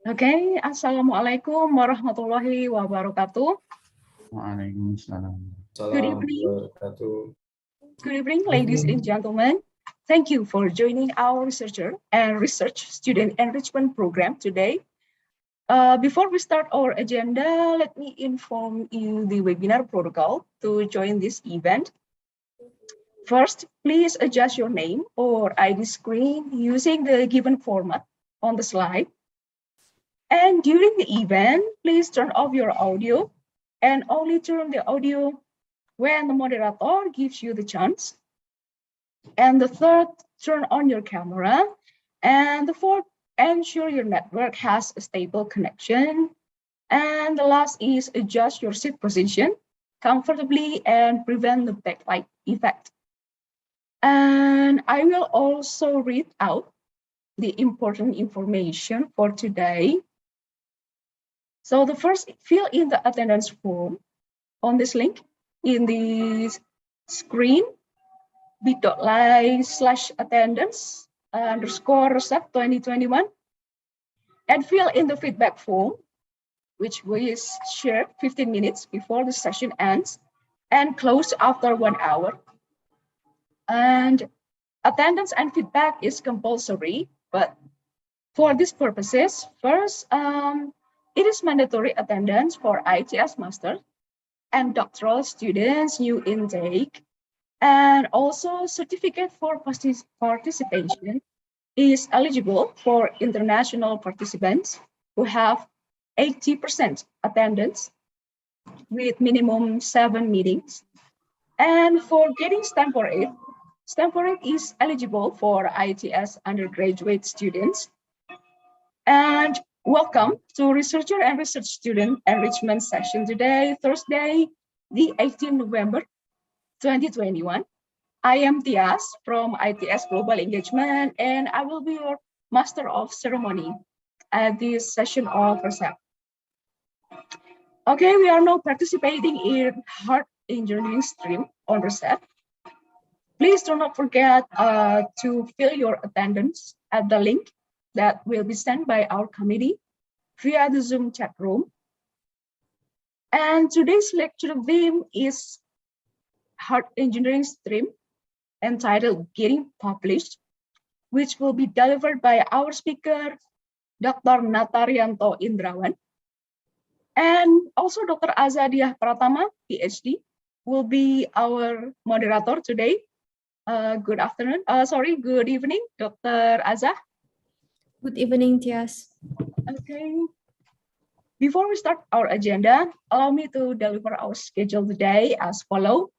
Okay, Assalamualaikum warahmatullahi wabarakatuh. Waalaikumsalam. Good evening. Good evening, ladies and gentlemen. Thank you for joining our researcher and research student enrichment program today. Before we start our agenda, let me inform you the webinar protocol to join this event. First, please adjust your name or ID screen using the given format on the slide. And during the event, please turn off your audio and only turn the audio when the moderator gives you the chance. And the third, turn on your camera. And the fourth, ensure your network has a stable connection. And the last is adjust your seat position comfortably and prevent the backlight effect. And I will also read out the important information for today. So the first, fill in the attendance form on this link in the screen, bit.ly/attendance _RESEP 2021, and fill in the feedback form, which was shared 15 minutes before the session ends and closed after 1 hour. And attendance and feedback is compulsory, but for these purposes, first, it is mandatory attendance for ITS Master and doctoral students, new intake, and also certificate for participation is eligible for international participants who have 80% attendance with minimum 7 meetings. And for getting stamp for it is eligible for ITS undergraduate students. And welcome to Researcher and Research Student Enrichment Session today, Thursday, the 18th November, 2021. I am Tias from ITS Global Engagement, and I will be your Master of Ceremony at this session of R2SEP. Okay, we are now participating in Hard Engineering stream on R2SEP. Please do not forget to fill your attendance at the link that will be sent by our committee via the Zoom chat room. And today's lecture theme is Hard Engineering stream entitled Getting Published, which will be delivered by our speaker, Dr. Natarianto Indrawan. And also Dr. Azadiah Pratama, PhD, will be our moderator today. Good evening, Dr. Azah. Good evening, Tias. Okay. Before we start our agenda, allow me to deliver our schedule today as follows.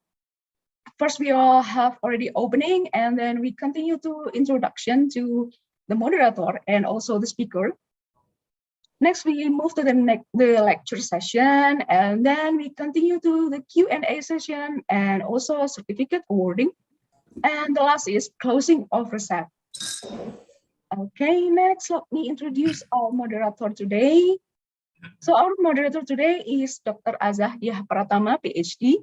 First, we all have already opening, and then we continue to introduction to the moderator and also the speaker. Next, we move to the lecture session, and then we continue to the Q&A session and also certificate awarding. And the last is closing of R2SEP. Okay, next, let me introduce our moderator today. So our moderator today is Dr. Azadiah Pratama, PhD,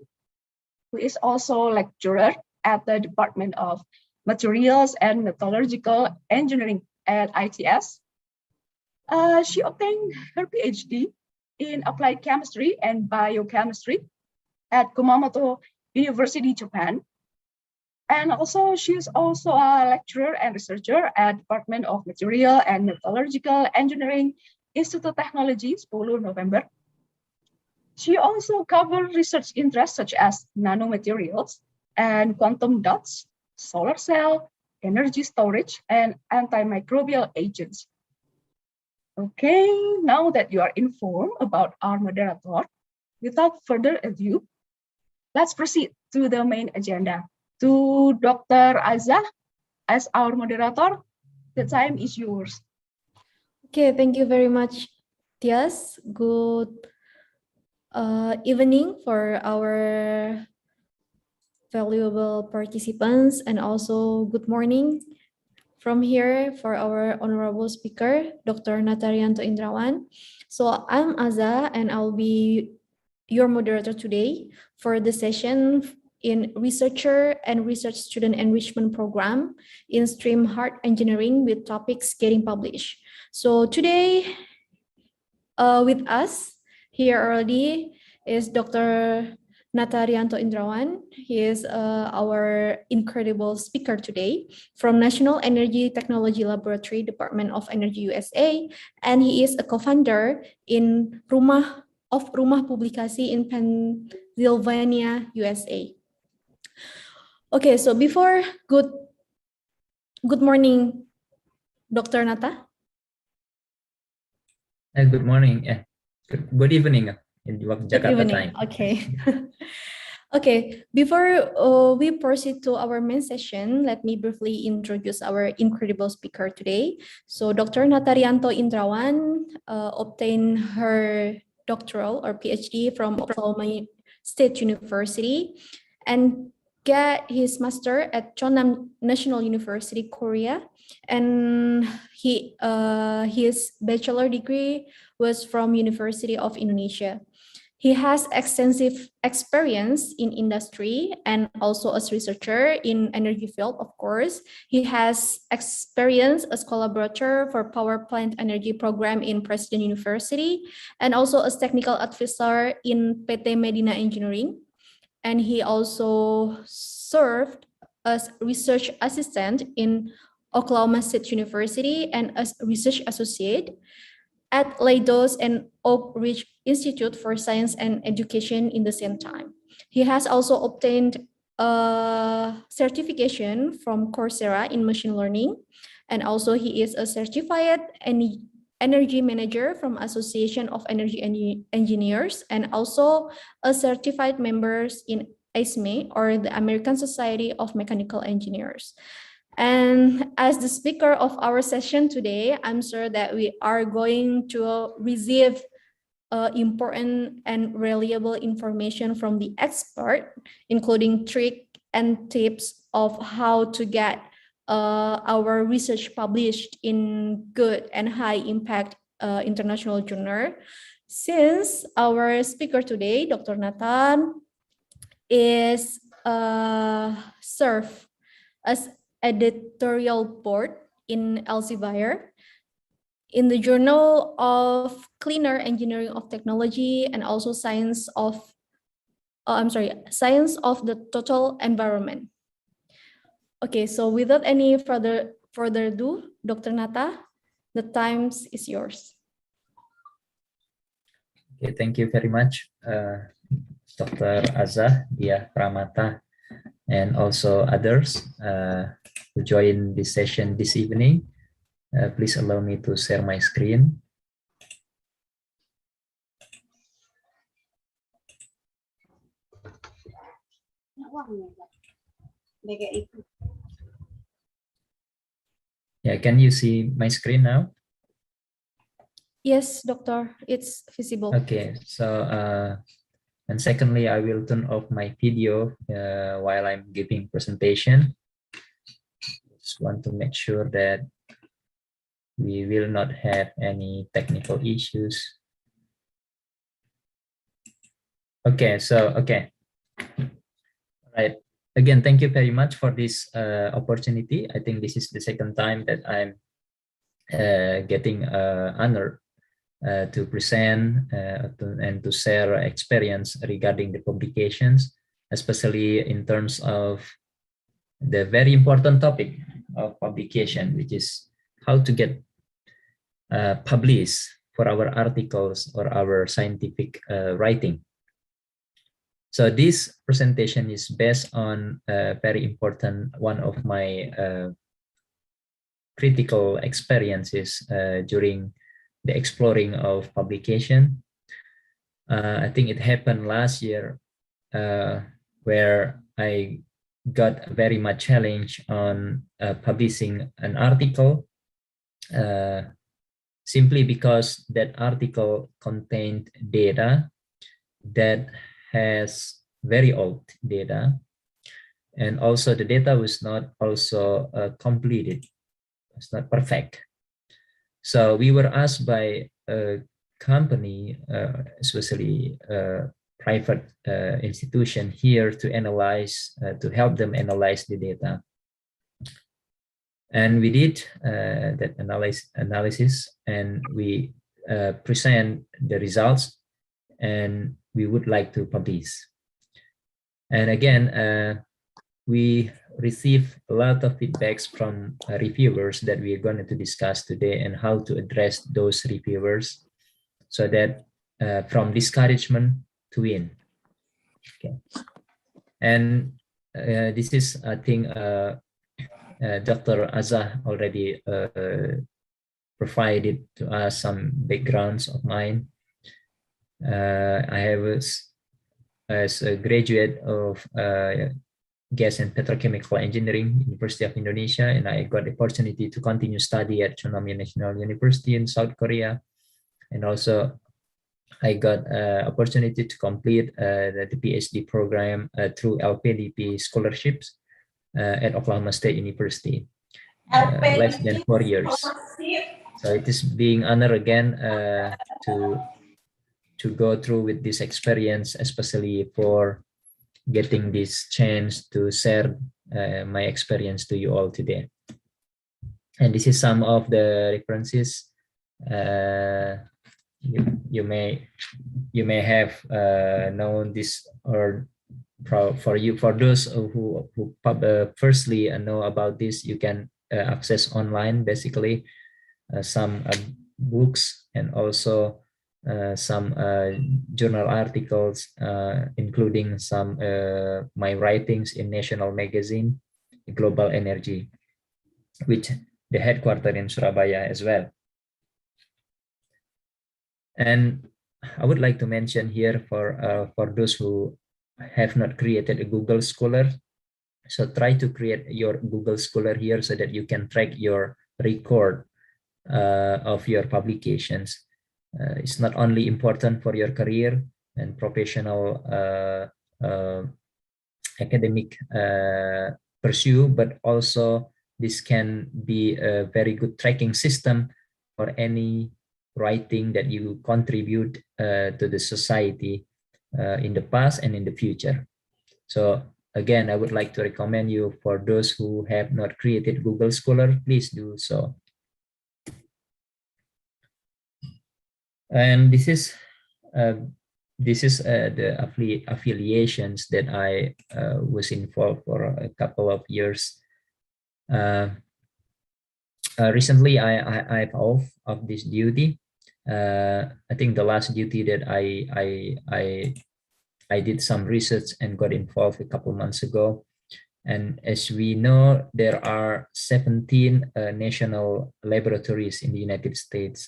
who is also lecturer at the Department of Materials and Metallurgical Engineering at ITS. She obtained her PhD in Applied Chemistry and Biochemistry at Kumamoto University, Japan. And also, she is also a lecturer and researcher at Department of Material and Metallurgical Engineering, Institute of Technology, 10 November. She also covered research interests such as nanomaterials and quantum dots, solar cell, energy storage, and antimicrobial agents. Okay, now that you are informed about our moderator, without further ado, let's proceed to the main agenda. To Dr. Azah, as our moderator, the time is yours. Okay, thank you very much, Tias. Good evening for our valuable participants, and also good morning from here for our honorable speaker, Dr. Natarianto Indrawan. So I'm Azah, and I'll be your moderator today for the session in Researcher and Research Student Enrichment Program in stream Hard Engineering with topics getting published. So today, With us here already is Dr. Natarianto Indrawan. He is our incredible speaker today from National Energy Technology Laboratory, Department of Energy USA, and he is a co-founder in Rumah Publikasi in Pennsylvania, USA. Okay, so before good morning, Dr. Nata. Good morning. Good evening in Jakarta evening. time. Okay. Okay, before we proceed to our main session, let me briefly introduce our incredible speaker today. So Dr. Natarianto Indrawan obtained her doctoral or PhD from Oklahoma State University and get his master at Chonam National University, Korea. And his bachelor degree was from University of Indonesia. He has extensive experience in industry and also as researcher in energy field, of course. He has experience as collaborator for power plant energy program in President University and also as technical advisor in PT Medina Engineering. And he also served as research assistant in Oklahoma State University and as research associate at Leidos and Oak Ridge Institute for Science and Education in the same time. He has also obtained a certification from Coursera in machine learning, and also he is a certified energy manager from Association of Energy Engineers, and also a certified member in ASME, or the American Society of Mechanical Engineers. And as the speaker of our session today, I'm sure that we are going to receive important and reliable information from the expert, including tricks and tips of how to get our research published in good and high impact international journal. Since our speaker today, Dr. Nathan, is served as editorial board in Elsevier, in the Journal of Cleaner Engineering of Technology, and also Science of the Total Environment. Okay, so without any further ado, Dr. Nata, the time is yours. Okay, thank you very much, Dr. Azza, Dia Pramata, and also others who join this session this evening. Please allow me to share my screen. Yeah, can you see my screen now? Yes, doctor, it's visible. Okay, so and secondly, I will turn off my video while I'm giving presentation. Just want to make sure that we will not have any technical issues. Okay, so okay. All right. Again, thank you very much for this opportunity. I think this is the second time that I'm getting honored to present and to share experience regarding the publications, especially in terms of the very important topic of publication, which is how to get published for our articles or our scientific writing. So this presentation is based on a very important one of my critical experiences during the exploring of publication. I think it happened last year where I got very much challenge on publishing an article simply because that article contained data that has very old data, and also the data was not also completed, it's not perfect. So we were asked by a company, especially a private institution here, to analyze, to help them analyze the data. And we did that analysis, and we present the results, and we would like to publish. And again, we receive a lot of feedbacks from reviewers that we are going to discuss today, and how to address those reviewers so that from discouragement to win. Okay. And this is, I think, Dr. Azah already provided to us some backgrounds of mine. I have, as a graduate of Gas and Petrochemical Engineering, University of Indonesia, and I got the opportunity to continue study at Chunamyo National University in South Korea. And also I got opportunity to complete the PhD program through LPDP scholarships at Oklahoma State University, less than 4 years. So it is being honored again to go through with this experience, especially for getting this chance to share my experience to you all today. And this is some of the references you may have known this, or for those who firstly know about this, you can access online basically some books, and also some journal articles, including some my writings in national magazine Global Energy, which the headquarters in Surabaya as well. And I would like to mention here for those who have not created a Google Scholar, so try to create your Google Scholar here so that you can track your record of your publications. It's not only important for your career and professional academic pursuit, but also this can be a very good tracking system for any writing that you contribute to the society in the past and in the future. So again, I would like to recommend you, for those who have not created Google Scholar, please do so. And this is the affiliations that I was involved for a couple of years. Recently, I'm off of this duty. I think the last duty that I did some research and got involved a couple months ago. And as we know, there are 17 national laboratories in the United States.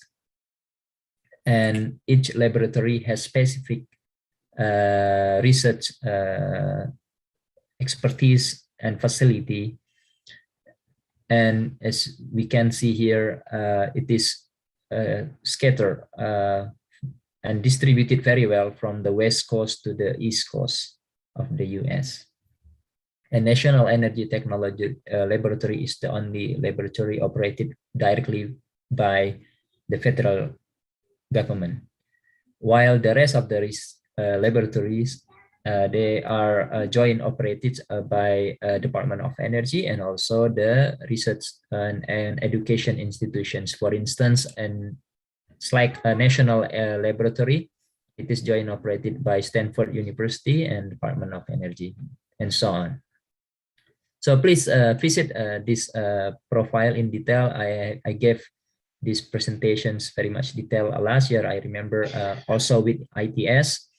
And each laboratory has specific research expertise and facility. And as we can see here, it is scattered and distributed very well from the West Coast to the East Coast of the US. And National Energy Technology Laboratory is the only laboratory operated directly by the federal government, while the rest of the laboratories, they are joint operated by Department of Energy and also the research and education institutions. For instance, and it's like a national laboratory, it is joint operated by Stanford University and Department of Energy, and so on. So please visit this profile in detail. I gave these presentations very much detail last year. I remember also with ITS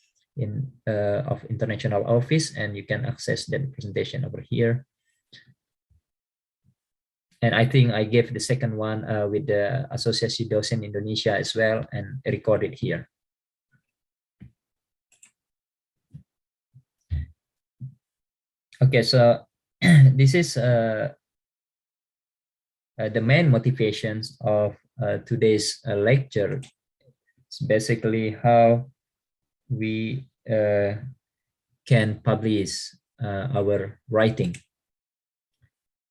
of International Office, and you can access that presentation over here. And I think I gave the second one with the Asosiasi Dosen Indonesia as well, and recorded here. Okay, so this is the main motivations of today's lecture. It's basically how we can publish our writing.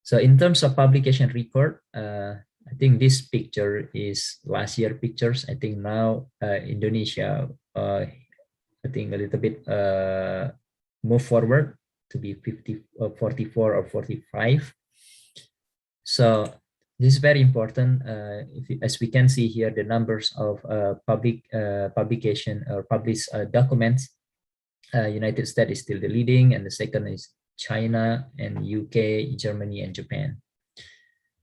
So in terms of publication record, I think this picture is last year pictures. I think now Indonesia, I think a little bit move forward to be 44 or 45. So This is very important. As we can see here, the numbers of publication or published documents, United States is still the leading, and the second is China and UK, Germany, and Japan.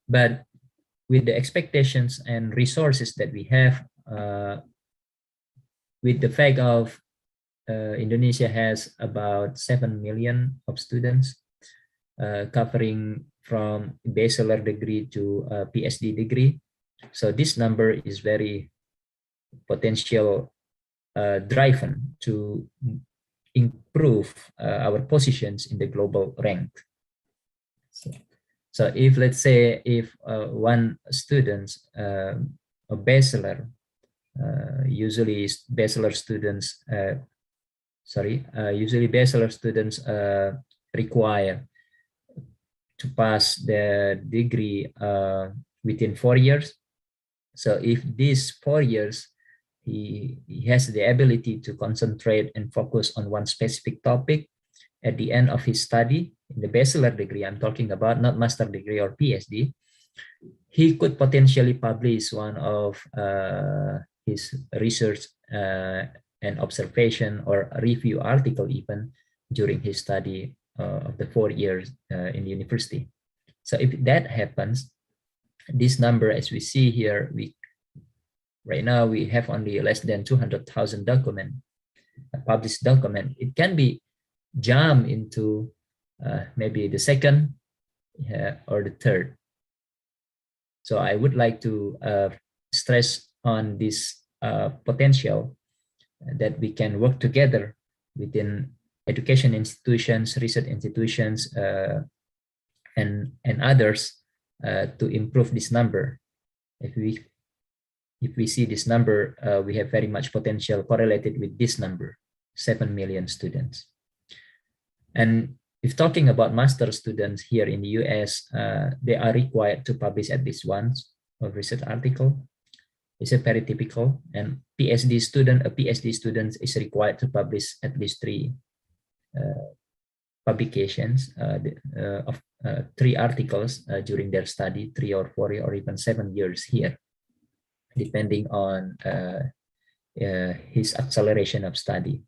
But with the expectations and resources that we have, with the fact of Indonesia has about 7 million of students, covering from bachelor degree to a PhD degree. So this number is very potential driven to improve our positions in the global rank. So if, let's say, if one student, a bachelor, usually bachelor students, require to pass the degree within 4 years. So if these 4 years, he has the ability to concentrate and focus on one specific topic at the end of his study, in the bachelor degree I'm talking about, not master degree or PhD, he could potentially publish one of his research and observation or a review article even during his study of the 4 years in the university. So if that happens, this number, as we see here, right now we have only less than 200,000 published document. It can be jumped into maybe the second or the third. So I would like to stress on this potential that we can work together within education institutions, research institutions, and others to improve this number. If we see this number, we have very much potential correlated with this number, 7 million students. And if talking about master students here in the US, they are required to publish at least once a research article. It's a very typical. And a PhD student is required to publish at least 3 publications of 3 articles during their study, 3 or 4 or even 7 years here, depending on his acceleration of study.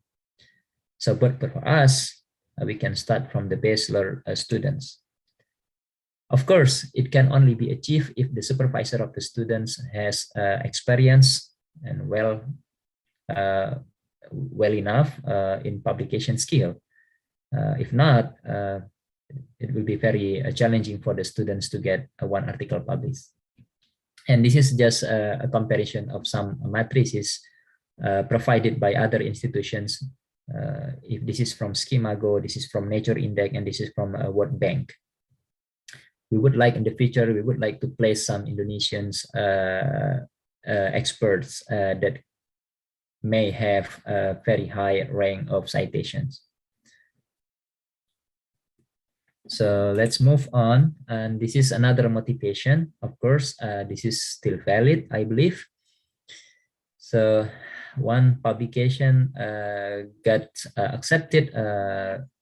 So, but for us, we can start from the bachelor students. Of course, it can only be achieved if the supervisor of the students has experience and well enough in publication skill. If not, it will be very challenging for the students to get one article published. And this is just a comparison of some matrices provided by other institutions. If this is from Schemago, this is from Nature Index, and this is from World Bank. We would like in the future, we would like to place some Indonesians experts that may have a very high rank of citations. So let's move on. And this is another motivation. Of course, this is still valid, I believe. So one publication got accepted,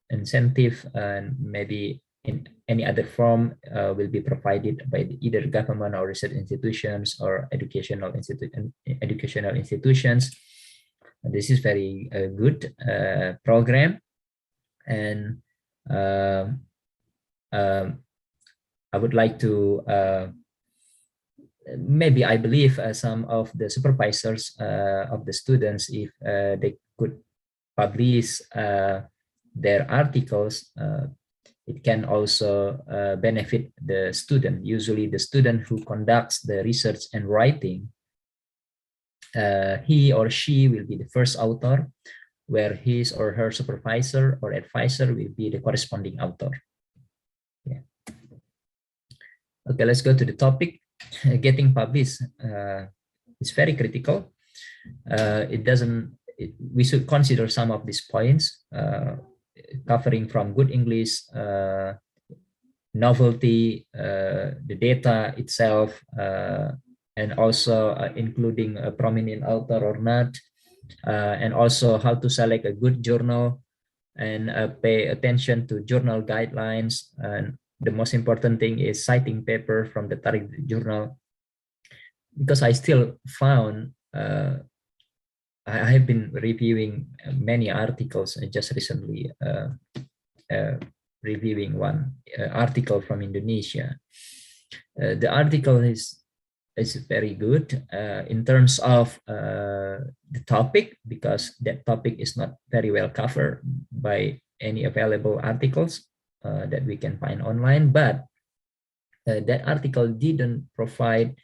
incentive, and maybe in any other form will be provided by either government or research institutions or educational institutions. And this is very good program, and I would like to maybe I believe some of the supervisors of the students, if they could publish their articles, it can also benefit the student. Usually the student who conducts the research and writing, he or she will be the first author, where his or her supervisor or advisor will be the corresponding author. Yeah. Okay, let's go to the topic. Getting published is very critical. We should consider some of these points, covering from good English, novelty, the data itself, and also including a prominent author or not, and also how to select a good journal, and pay attention to journal guidelines, and the most important thing is citing paper from the Target journal, because I still found I have been reviewing many articles and just recently reviewing one article from Indonesia. The article is very good in terms of the topic, because that topic is not very well covered by any available articles that we can find online, but that article didn't provide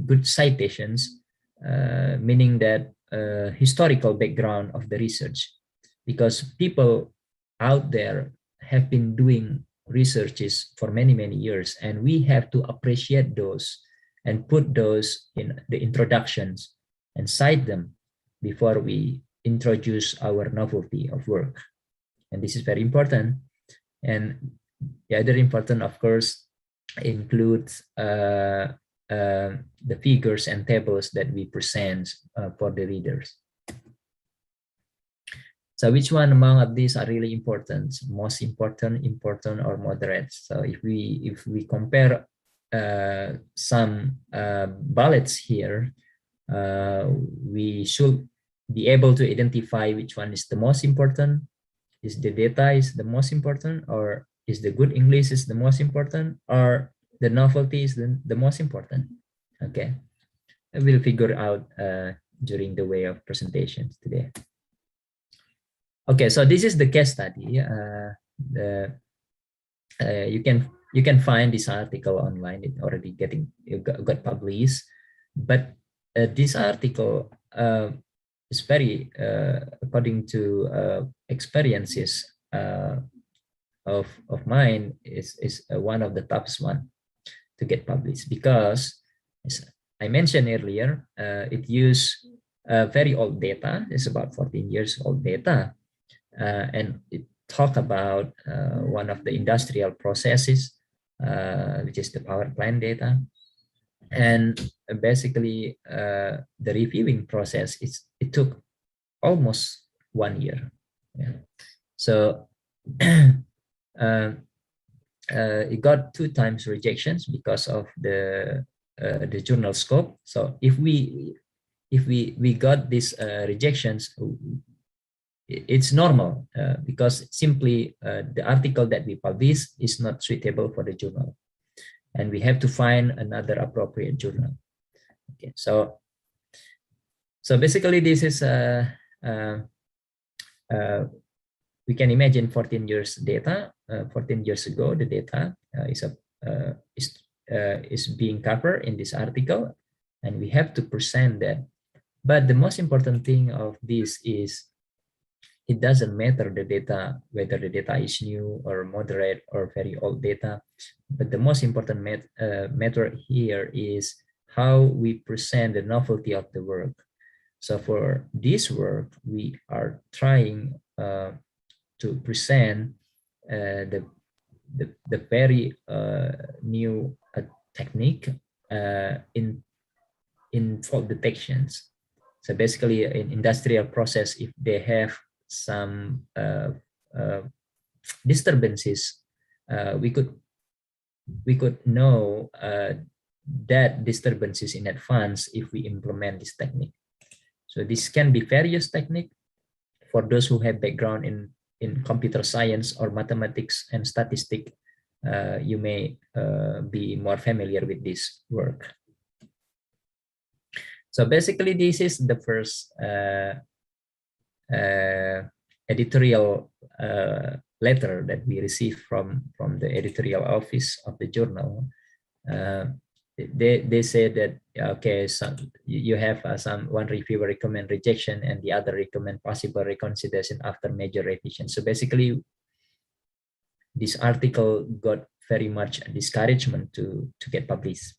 good citations, meaning that historical background of the research, because people out there have been doing researches for many years, and we have to appreciate those and put those in the introductions and cite them before we introduce our novelty of work. And this is very important. And the other important, of course, includes the figures and tables that we present for the readers. So which one among of these are really important? Most important, or moderate? So if we compare some bullets here, we should be able to identify which one is the most important. Is the data is the most important, or is the good English is the most important, or the novelty is the most important? Okay, I will figure out during the way of presentations today. Okay, so this is the case study. You can find this article online. It already got published, but this article is very according to experiences of mine is one of the toughest one to get published, because as I mentioned earlier, it used very old data. It's about 14 years old data. And it talk about one of the industrial processes, which is the power plant data. And basically, the reviewing process, it took almost 1 year. Yeah. So it got 2 times rejections because of the journal scope. So if we got these rejections, it's normal because simply the article that we publish is not suitable for the journal, and we have to find another appropriate journal. Okay, so basically this is we can imagine 14 years data. 14 years ago, the data is being covered in this article, and we have to present that. But the most important thing of this is, it doesn't matter the data, whether the data is new or moderate or very old data, but the most important matter here is how we present the novelty of the work. So for this work, we are trying to present the very new technique in fault detections. So basically, in industrial process, if they have some disturbances, we could know that disturbances in advance if we implement this technique. So this can be various technique. For those who have background in computer science or mathematics and statistics, you may be more familiar with this work. So basically, this is the first editorial letter that we received from the editorial office of the journal. They said that, okay, so you have one reviewer recommend rejection and the other recommend possible reconsideration after major revision. So basically, this article got very much discouragement to get published.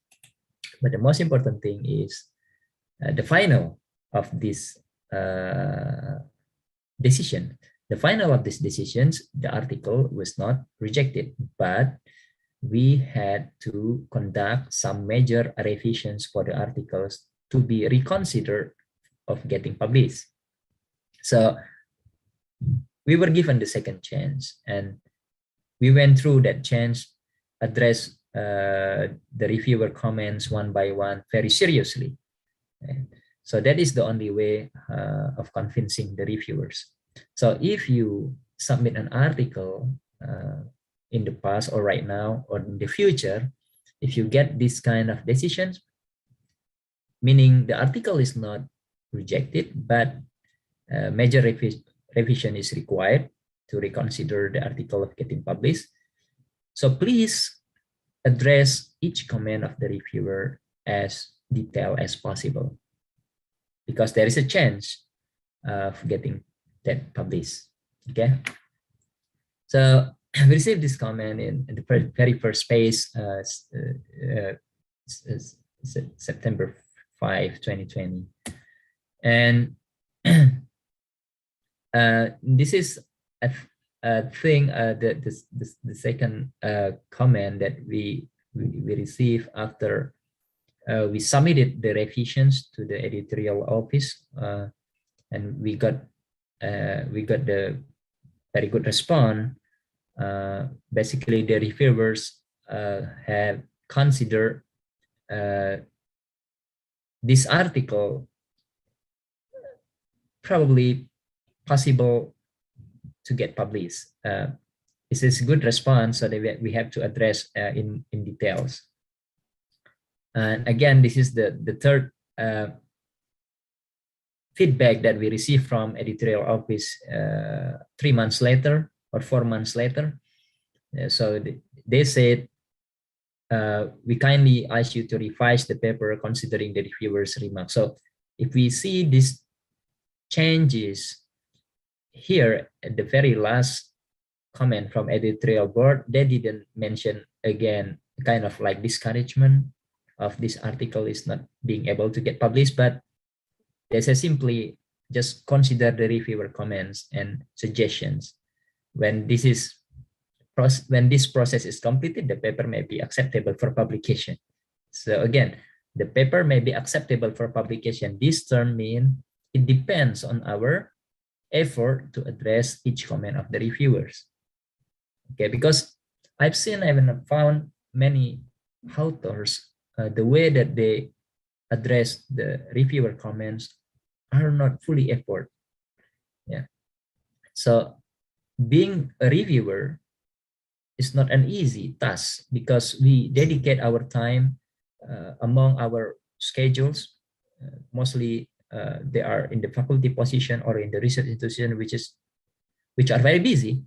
But the most important thing is the final of this decision. The final of these decisions, the article was not rejected, but we had to conduct some major revisions for the articles to be reconsidered of getting published. So we were given the second chance, and we went through that change, address the reviewer comments one by one very seriously. And so that is the only way of convincing the reviewers. So if you submit an article in the past or right now or in the future, if you get this kind of decisions, meaning the article is not rejected, but major revision is required to reconsider the article of getting published. So please address each comment of the reviewer as detailed as possible, because there is a chance of getting that published. Okay. So we received this comment in the very first page, September 5, 2020. And this is a thing, the second comment that we received after we submitted the revisions to the editorial office, and we got the very good response. Basically, the reviewers have considered this article probably possible to get published. This is a good response, so that we have to address in details. And again, this is the third feedback that we received from editorial office 3 months later or 4 months later. So they said, we kindly ask you to revise the paper considering the reviewer's remarks. So if we see these changes here at the very last comment from editorial board, they didn't mention again kind of like discouragement of this article is not being able to get published, but they say simply just consider the reviewer comments and suggestions. When this process is completed, the paper may be acceptable for publication. So again, the paper may be acceptable for publication. This term means it depends on our effort to address each comment of the reviewers. Okay, because I've found many authors, the way that they address the reviewer comments are not fully effort. Yeah. So being a reviewer is not an easy task, because we dedicate our time among our schedules. Mostly they are in the faculty position or in the research institution, which are very busy,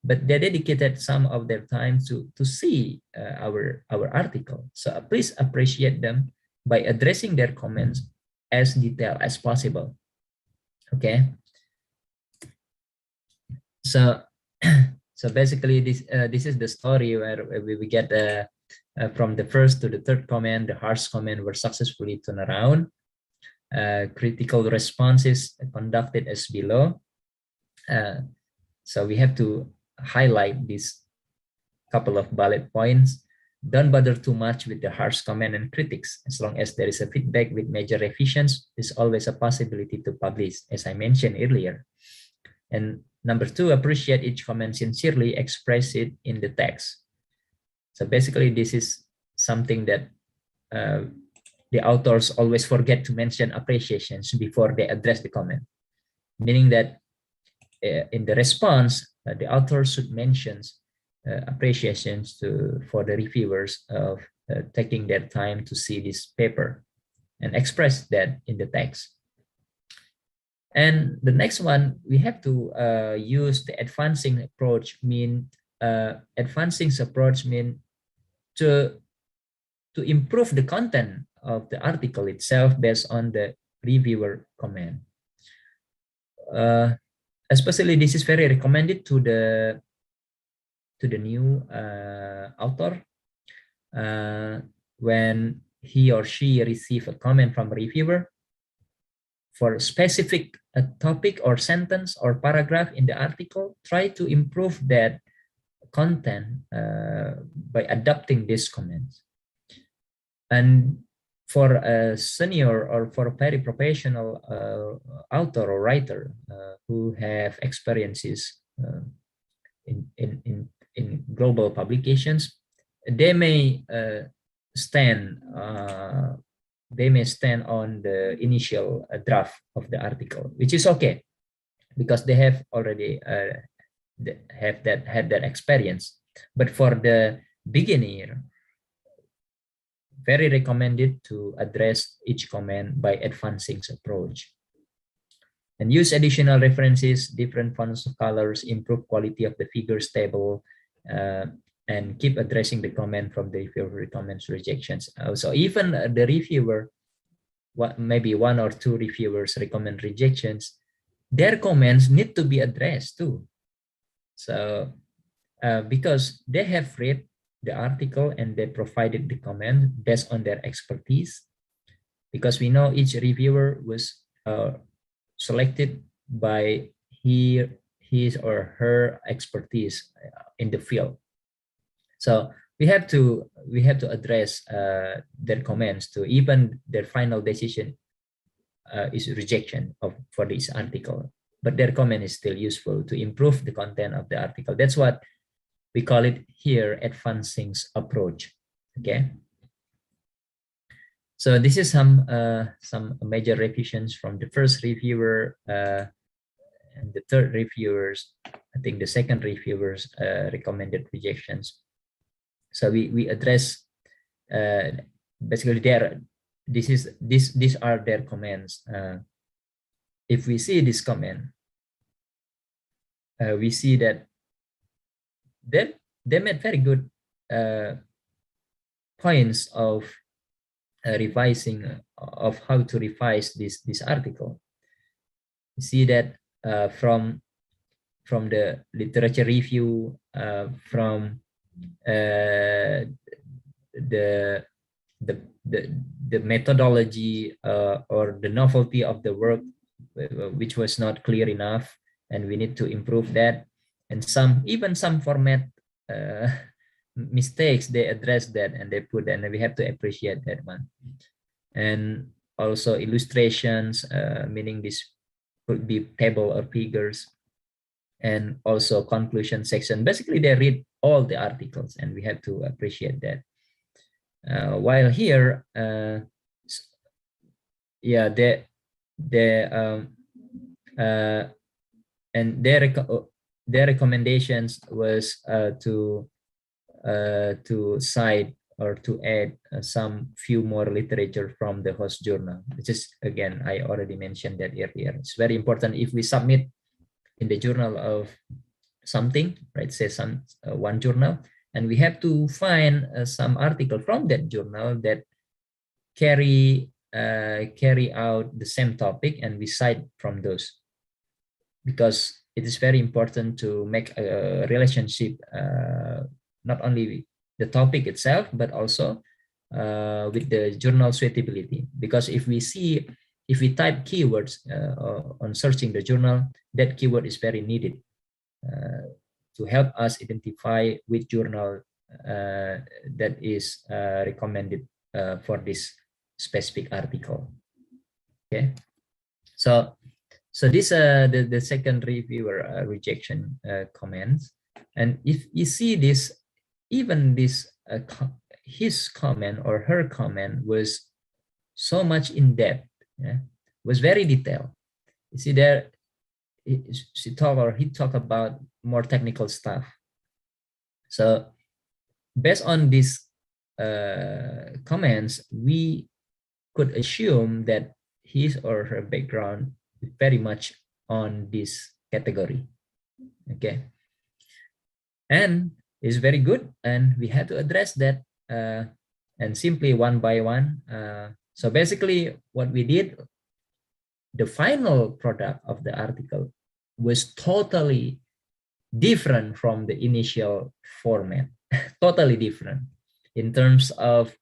but they dedicated some of their time to see our article. So please appreciate them by addressing their comments as detailed as possible. Okay. So so basically this is the story where we get from the first to the third comment, the harsh comment were successfully turned around. Critical responses conducted as below. So we have to highlight these couple of bullet points. Don't bother too much with the harsh comment and critics. As long as there is a feedback with major revisions, there's always a possibility to publish, as I mentioned earlier. And number 2, appreciate each comment sincerely, express it in the text. So basically, this is something that the authors always forget to mention appreciations before they address the comment, meaning that in the response, the author should mention appreciations for the reviewers of taking their time to see this paper and express that in the text. And the next one, we have to use the advancing approach. Advancing approach mean to improve the content of the article itself based on the reviewer comment. Especially this is very recommended to the new author when he or she receive a comment from a reviewer for a specific topic or sentence or paragraph in the article. Try to improve that content by adapting these comments. And for a senior or for a very professional author or writer who have experiences in global publications, they may stand on the initial draft of the article, which is okay because they have already had that experience. But for the beginner, very recommended to address each comment by advancing approach and use additional references, different fonts of colors, improve quality of the figures table, and keep addressing the comment from the reviewer recommends rejections. So even the reviewer, maybe one or two reviewers recommend rejections, their comments need to be addressed too. So because they have read the article and they provided the comment based on their expertise, because we know each reviewer was selected by his or her expertise in the field. So we have to address their comments to even their final decision is rejection for this article, but their comment is still useful to improve the content of the article. That's what we call it here, advancing approach. Okay. So this is some major revisions from the first reviewer and the third reviewers. I think the second reviewers recommended rejections. So we address basically these are their comments. If we see this comment, we see that they made very good points of revising of how to revise this article. You see that from the literature review, from the methodology or the novelty of the work, which was not clear enough, and we need to improve that. And even some format mistakes, they address that and they put, and we have to appreciate that one. And also illustrations, meaning this could be table or figures, and also conclusion section. Basically, they read all the articles, and we have to appreciate that. While here, yeah, and their recommendations was to cite or to add some few more literature from the host journal, which is, again, I already mentioned that earlier. It's very important if we submit in the journal of something, right? Say one journal, and we have to find some article from that journal that carry out the same topic, and we cite from those, because it is very important to make a relationship, not only the topic itself, but also with the journal suitability. Because if we type keywords on searching the journal, that keyword is very needed to help us identify which journal that is recommended for this specific article. Okay, so this the second reviewer rejection comments, and if you see this, even this his comment or her comment was so much in depth, yeah, was very detailed. You see there, he talked about more technical stuff. So based on these comments, we could assume that his or her background is very much on this category. Okay, and it's very good, and we had to address that and simply one by one. So basically what we did, the final product of the article was totally different from the initial format, totally different in terms of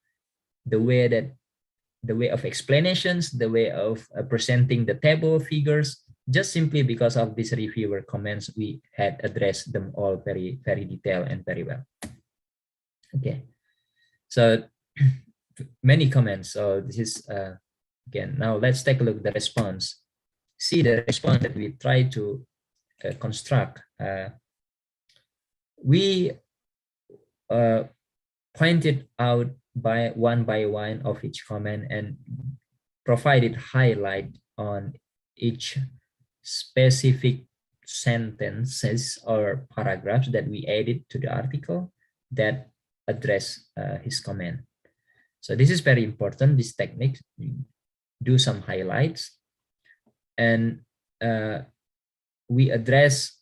the way of explanations, the way of presenting the table figures, just simply because of this reviewer comments. We had addressed them all very, very detailed and very well. Okay, so many comments. So this is, again, now let's take a look at the response. See the response that we try to construct. We pointed out by one of each comment and provided highlight on each specific sentences or paragraphs that we added to the article that address his comment. So this is very important, this technique. Do some highlights, and we address,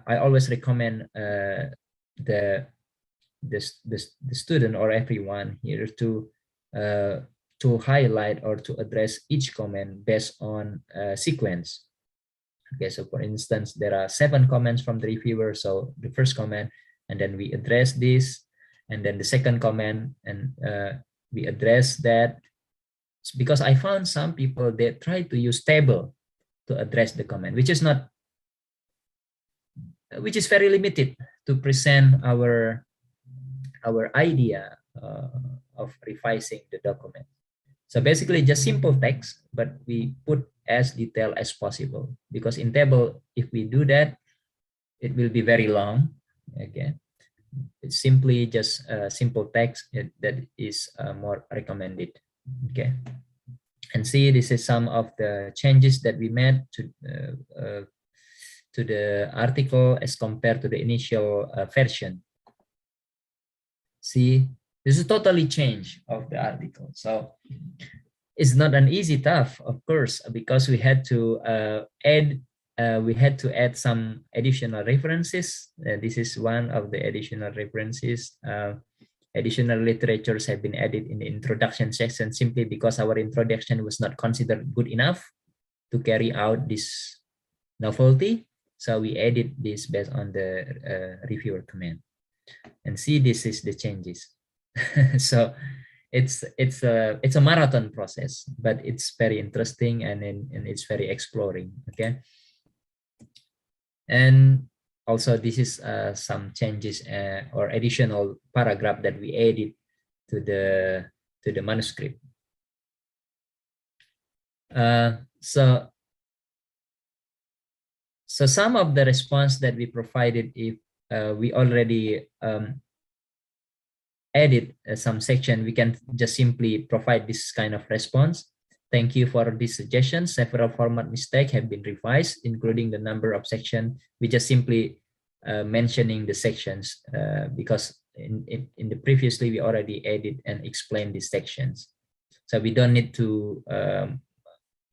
I always recommend the student or everyone here to highlight or to address each comment based on sequence. Okay, so for instance, there are 7 comments from the reviewer. So the first comment, and then we address this, and then the second comment, and we address that. Because I found some people, they try to use table to address the comment, which is very limited to present our idea of revising the document. So basically just simple text, but we put as detailed as possible, because in table, if we do that, it will be very long. Okay, it's simply just simple text that is more recommended. Okay, and see, this is some of the changes that we made to the article as compared to the initial version. See, this is totally change of the article. So it's not an easy task, of course, because we had to add some additional references. This is one of the additional references. Additional literatures have been added in the introduction section simply because our introduction was not considered good enough to carry out this novelty. So we added this based on the reviewer comment. And see, this is the changes. So it's a marathon process, but it's very interesting and it's very exploring. Okay, and also this is some changes or additional paragraph that we added to the manuscript. So some of the response that we provided, if we already added some section, we can just simply provide this kind of response. Thank you for this suggestion. Several format mistakes have been revised, including the number of sections. We just simply mentioning the sections because in the previously we already added and explained these sections. So we don't need to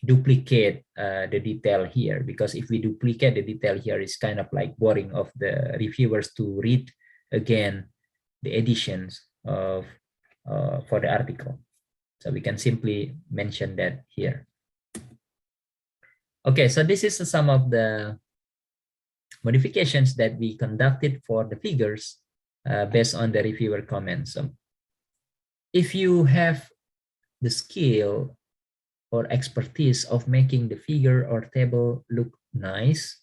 duplicate the detail here, because if we duplicate the detail here, it's kind of like boring of the reviewers to read again the additions of for the article. So we can simply mention that here. Okay, so this is some of the modifications that we conducted for the figures based on the reviewer comments. So if you have the skill or expertise of making the figure or table look nice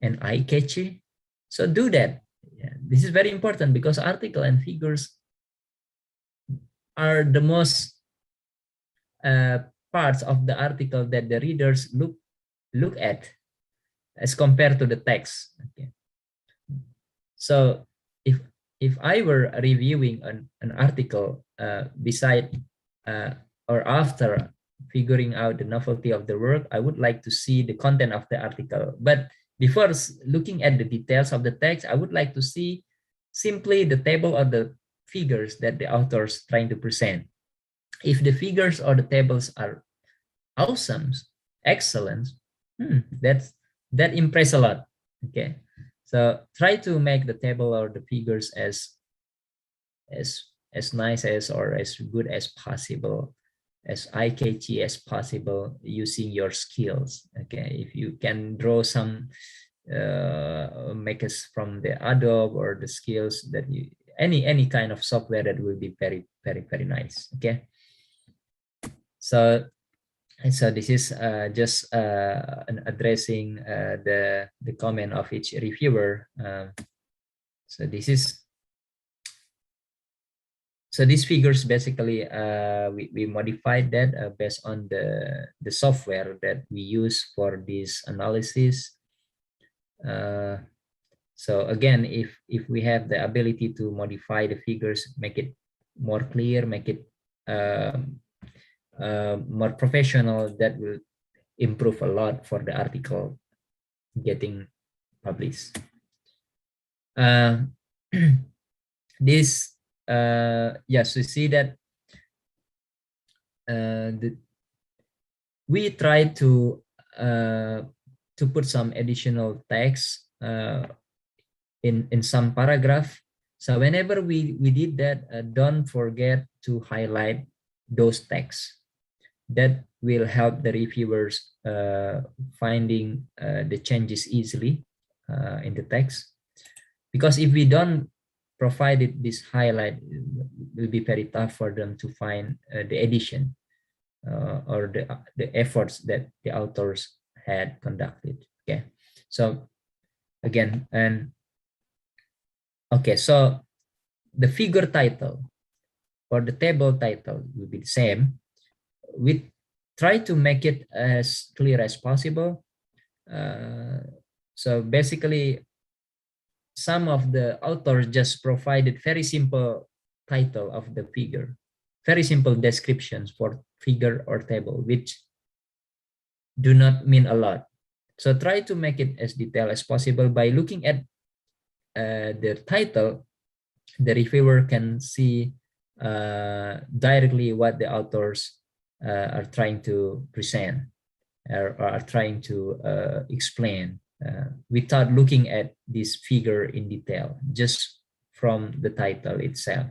and eye-catchy, so do that. Yeah, this is very important, because article and figures are the most parts of the article that the readers look at as compared to the text. Okay, so if I were reviewing an article beside or after figuring out the novelty of the work, I would like to see the content of the article. But before looking at the details of the text, I would like to see simply the table or the figures that the author's trying to present. If the figures or the tables are awesome, excellent, that impress a lot. Okay, so try to make the table or the figures as nice as or as good as possible, as eye-catchy as possible, using your skills. Okay, if you can draw some makers from the Adobe or the skills that you any kind of software, that will be very, very, very nice. Okay, so this is just addressing the comment of each reviewer. So these figures basically we modified that based on the software that we use for this analysis. So again, if we have the ability to modify the figures, make it more clear, make it more professional, that will improve a lot for the article getting published. This yes, we see that we try to put some additional text in some paragraph. So whenever we did that, don't forget to highlight those texts. That will help the reviewers finding the changes easily in the text. Because if we don't provide it this highlight, it will be very tough for them to find the addition or the efforts that the authors had conducted. Okay, so again, and okay, so the figure title or the table title will be the same. We try to make it as clear as possible. So basically, some of the authors just provided very simple title of the figure, very simple descriptions for figure or table, which do not mean a lot. So try to make it as detailed as possible. By looking at the title, the reviewer can see directly what the authors are trying to present or are trying to explain without looking at this figure in detail, just from the title itself.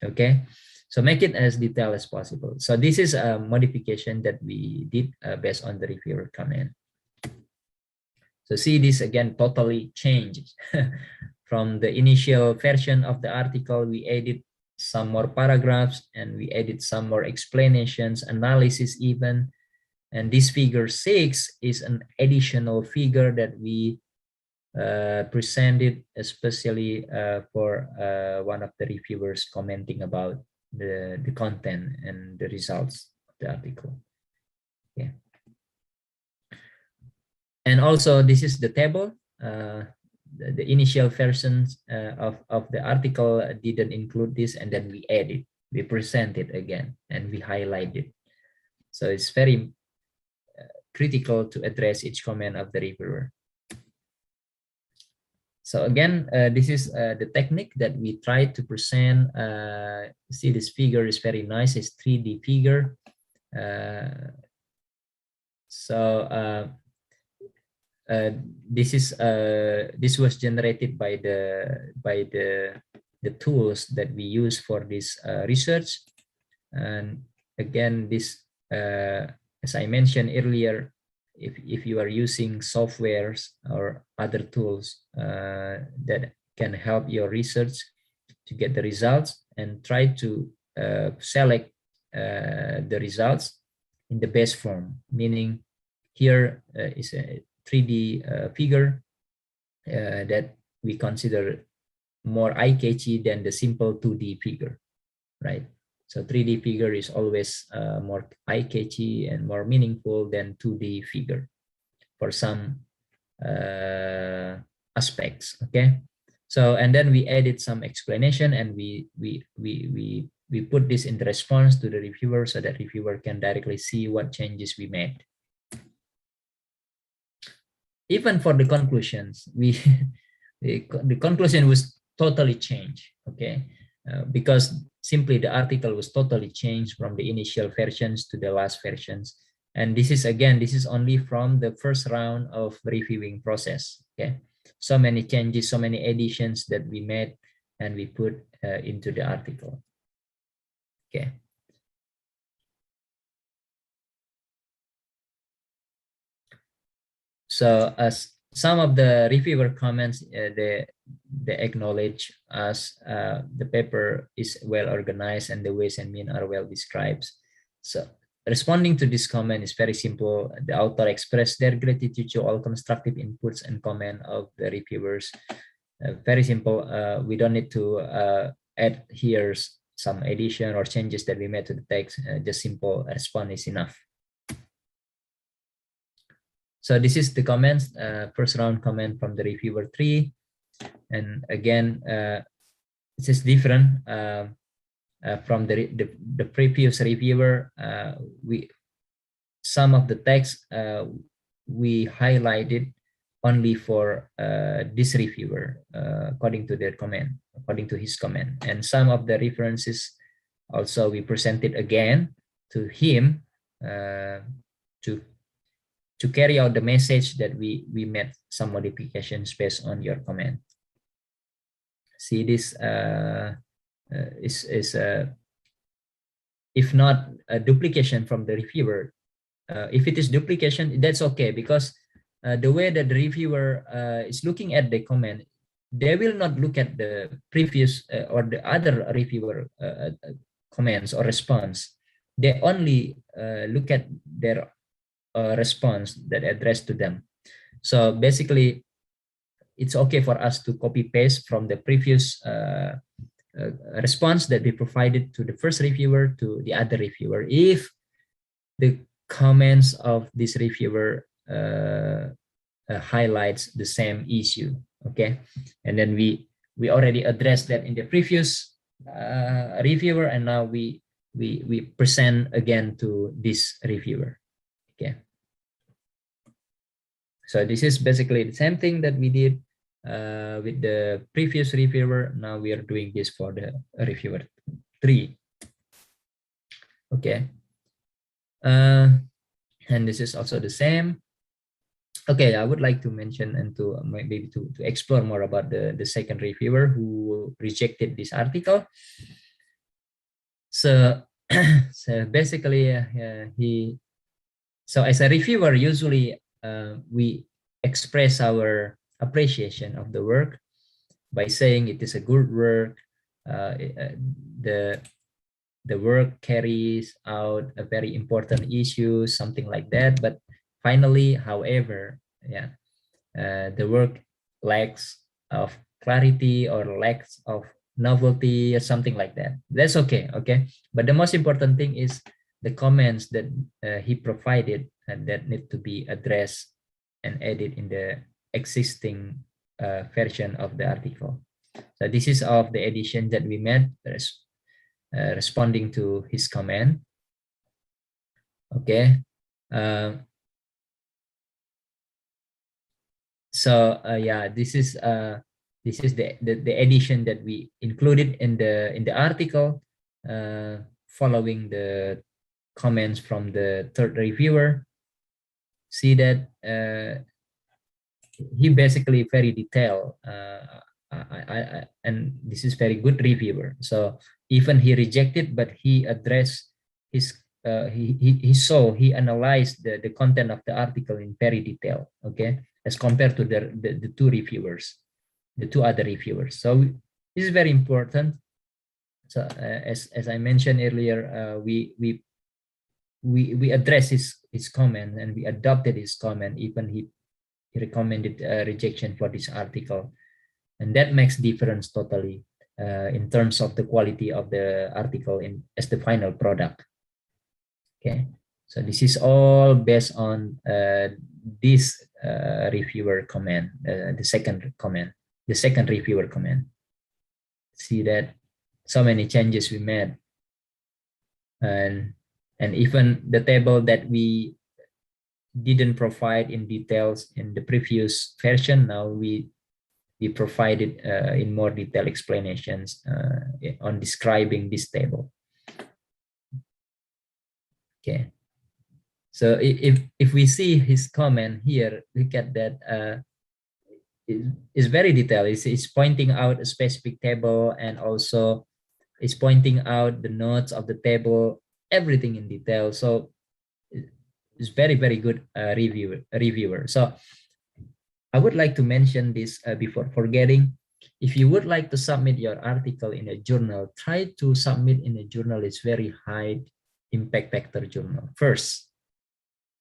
Okay, so make it as detailed as possible. So this is a modification that we did based on the reviewer comment. So see, this again totally changed from the initial version of the article. We added some more paragraphs and we added some more explanations, analysis even. And this figure 6 is an additional figure that we presented especially for one of the reviewers commenting about the content and the results of the article. Yeah. And also this is the table. The initial versions of the article didn't include this, and then we added, we present it again, and we highlight it. So it's very critical to address each comment of the reviewer. So again, this is the technique that we try to present. See, this figure is very nice. It's 3D figure. This was generated by the tools that we use for this research. And again, this as I mentioned earlier, if you are using softwares or other tools that can help your research to get the results, and try to select the results in the best form, meaning here is a 3D figure that we consider more eye-catchy than the simple 2D figure, right? So 3D figure is always more eye-catchy and more meaningful than 2D figure for some aspects. Okay, so and then we added some explanation, and we put this in the response to the reviewer so that reviewer can directly see what changes we made. Even for the conclusions, the conclusion was totally changed. Okay, because simply the article was totally changed from the initial versions to the last versions. And this is, again, this is only from the first round of reviewing process. Okay, so many changes, so many additions that we made and we put into the article. Okay. So as some of the reviewer comments, they acknowledge us, the paper is well organized and the ways and means are well described. So responding to this comment is very simple. The author expressed their gratitude to all constructive inputs and comment of the reviewers. Very simple. We don't need to add here some addition or changes that we made to the text. Just simple response is enough. So this is the comments, first round comment from the reviewer 3. And again, this is different from the previous reviewer. Some of the text we highlighted only for this reviewer according to their comment, according to his comment, and some of the references also we presented again to him to carry out the message that we made some modifications based on your comment. See, this is if not a duplication from the reviewer. If it is duplication, that's okay, because the way that the reviewer is looking at the comment, they will not look at the previous or the other reviewer comments or response. They only look at their response that addressed to them. So basically, it's okay for us to copy paste from the previous response that we provided to the first reviewer to the other reviewer if the comments of this reviewer highlights the same issue. Okay, and then we already addressed that in the previous reviewer, and now we present again to this reviewer. Okay, so this is basically the same thing that we did with the previous reviewer. Now we are doing this for the reviewer 3. Okay, and this is also the same. Okay, I would like to mention and to maybe to explore more about the second reviewer who rejected this article. So so basically so as a reviewer, usually we express our appreciation of the work by saying it is a good work. The work carries out a very important issue, something like that. But finally, however, the work lacks of clarity or lacks of novelty or something like that. That's okay, okay. But the most important thing is the comments that he provided that need to be addressed and added in the existing version of the article. So this is of the addition that we made, responding to his comment. Okay. Yeah, this is the addition that we included in the article, following the comments from the third reviewer. See that he basically very detailed, and this is very good reviewer. So even he rejected, but he addressed his he analyzed the content of the article in very detail. Okay, as compared to the two reviewers, the two other reviewers. So this is very important. So as I mentioned earlier, we addressed his comment and we adopted his comment. Even he recommended rejection for this article, and that makes difference totally in terms of the quality of the article as the final product. Okay, so this is all based on this reviewer comment, the second reviewer comment. See that so many changes we made, and even the table that we didn't provide in details in the previous version, now we provided in more detailed explanations on describing this table. Okay, so if we see his comment here, look at that. It's very detailed. It's pointing out a specific table, and also it's pointing out the notes of the table, everything in detail. So it's very good reviewer. So I would like to mention this before forgetting. If you would like to submit your article in a journal, try to submit in a journal. It's very high impact factor journal first.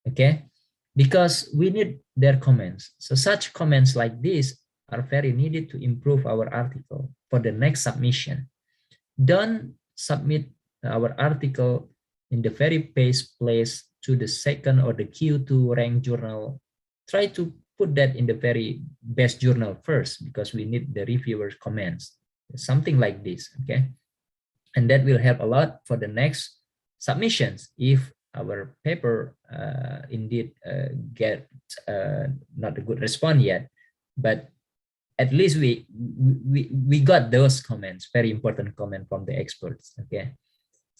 Okay, because we need their comments. So such comments like this are very needed to improve our article for the next submission. Don't submit our article in the very base place to the second or the Q2 rank journal. Try to put that in the very best journal first, because we need the reviewer's comments, something like this, okay? And that will help a lot for the next submissions. If our paper indeed get not a good response yet, but at least we got those comments, very important comment from the experts, okay?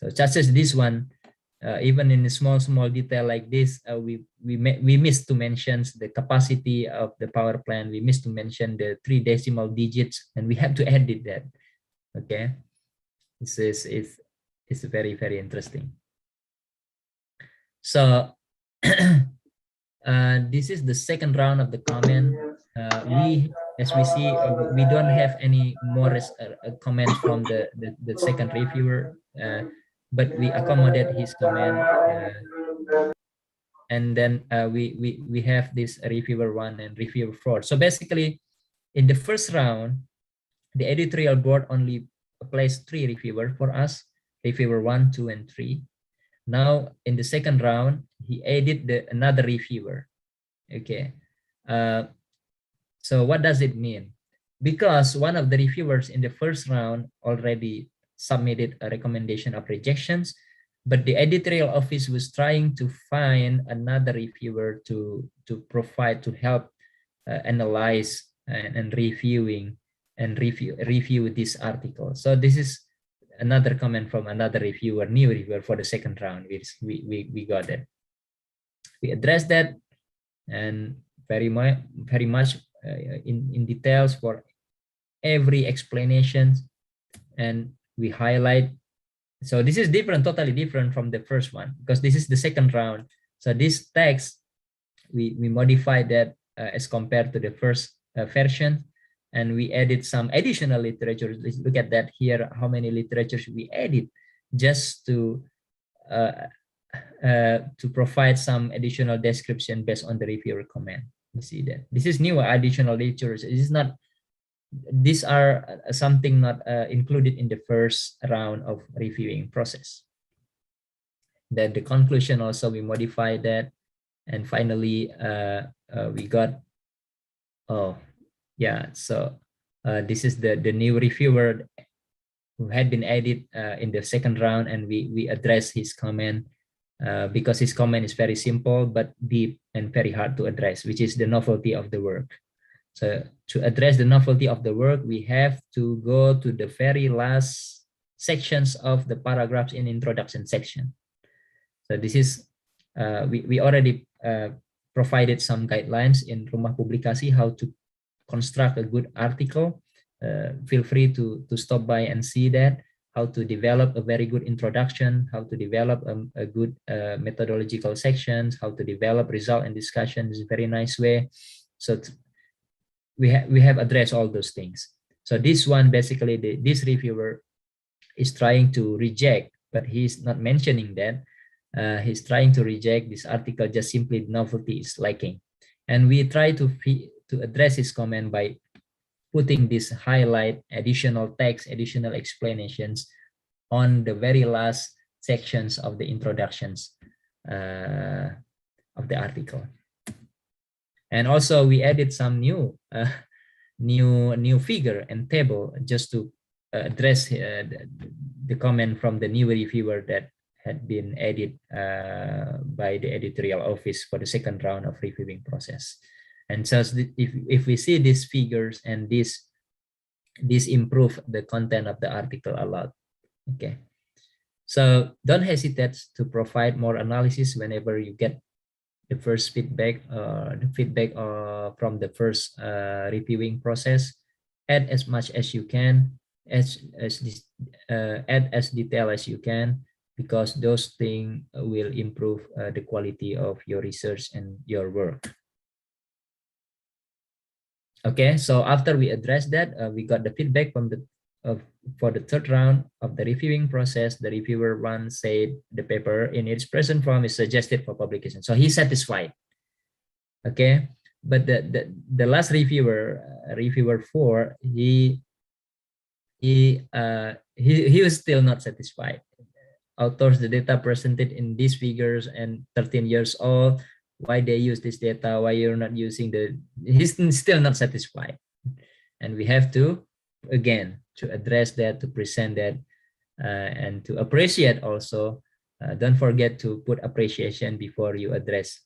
So just as this one, even in a small detail like this, we missed to mention the capacity of the power plant. We missed to mention the 3 decimal digits, and we have to edit that. Okay, this is very, very interesting. So this is the second round of the comment. As we see, we don't have any more comments from the second reviewer, but we accommodate his comment, and then we have this reviewer 1 and reviewer 4. So basically, in the first round, the editorial board only placed 3 reviewers for us: reviewer 1, 2, and 3. Now in the second round, he added another reviewer. Okay, so what does it mean? Because one of the reviewers in the first round already submitted a recommendation of rejections, but the editorial office was trying to find another reviewer to provide, to help analyze and reviewing and review this article. So this is another comment from another reviewer, new reviewer for the second round. We got it. We addressed that, and very much in details for every explanation, and we highlight. So this is different, totally different from the first one, because this is the second round. So this text, we modified that as compared to the first version, and we added some additional literature. Let's look at that here, how many literatures we added, just to provide some additional description based on the reviewer comment. You see that this is new additional literature. This is not, these are something not included in the first round of reviewing process. Then the conclusion also, we modified that, and finally we got, oh yeah, so this is the new reviewer who had been added in the second round, and we addressed his comment because his comment is very simple but deep and very hard to address, which is the novelty of the work. So to address the novelty of the work, we have to go to the very last sections of the paragraphs in introduction section. So this is, we already provided some guidelines in Rumah Publikasi how to construct a good article. Feel free to stop by and see that, how to develop a very good introduction, how to develop a good methodological sections, how to develop result and discussion is a very nice way. So we have addressed all those things. So this one, basically, this reviewer is trying to reject, but he's not mentioning that. He's trying to reject this article, just simply novelty is lacking. And we try to address his comment by putting this highlight, additional text, additional explanations on the very last sections of the introductions of the article. And also we added some new figure and table just to address the comment from the new reviewer that had been added by the editorial office for the second round of reviewing process. And so if we see these figures and this improve the content of the article a lot. Okay, so don't hesitate to provide more analysis whenever you get the first feedback, from the first reviewing process. Add as much as you can, add as detailed as you can, because those things will improve the quality of your research and your work. Okay, so after we address that, we got the feedback from for the third round of the reviewing process. The reviewer 1 said the paper in its present form is suggested for publication. So he's satisfied. Okay, but the last reviewer, reviewer 4, he was still not satisfied. Authors, the data presented in these figures and 13 years old, why they use this data, why you're not using he's still not satisfied. And we have to, again, to address that, to present that, and to appreciate also. Don't forget to put appreciation before you address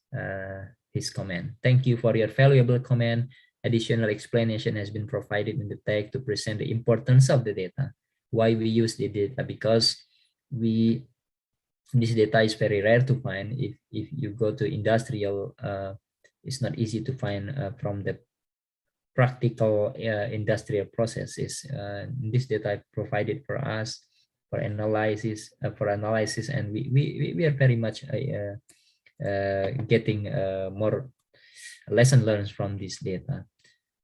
his comment. Thank you for your valuable comment. Additional explanation has been provided in the text to present the importance of the data. Why we use the data? Because this data is very rare to find. If you go to industrial, it's not easy to find from the practical industrial processes. This data provided for us for analysis, and we are very much getting more lesson learned from this data.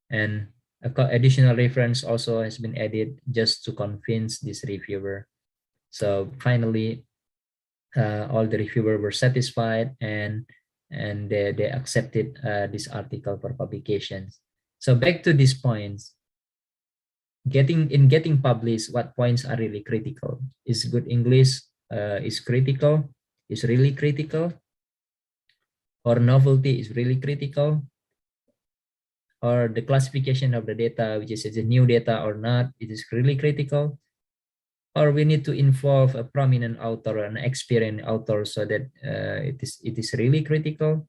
And additional reference also has been added just to convince this reviewer. So finally, all the reviewer were satisfied, and they accepted this article for publications. So back to these points, getting published, what points are really critical? Is good English is critical, is really critical, or novelty is really critical, or the classification of the data, which is a new data or not, it is really critical, or we need to involve a prominent author, an experienced author, so that it is really critical,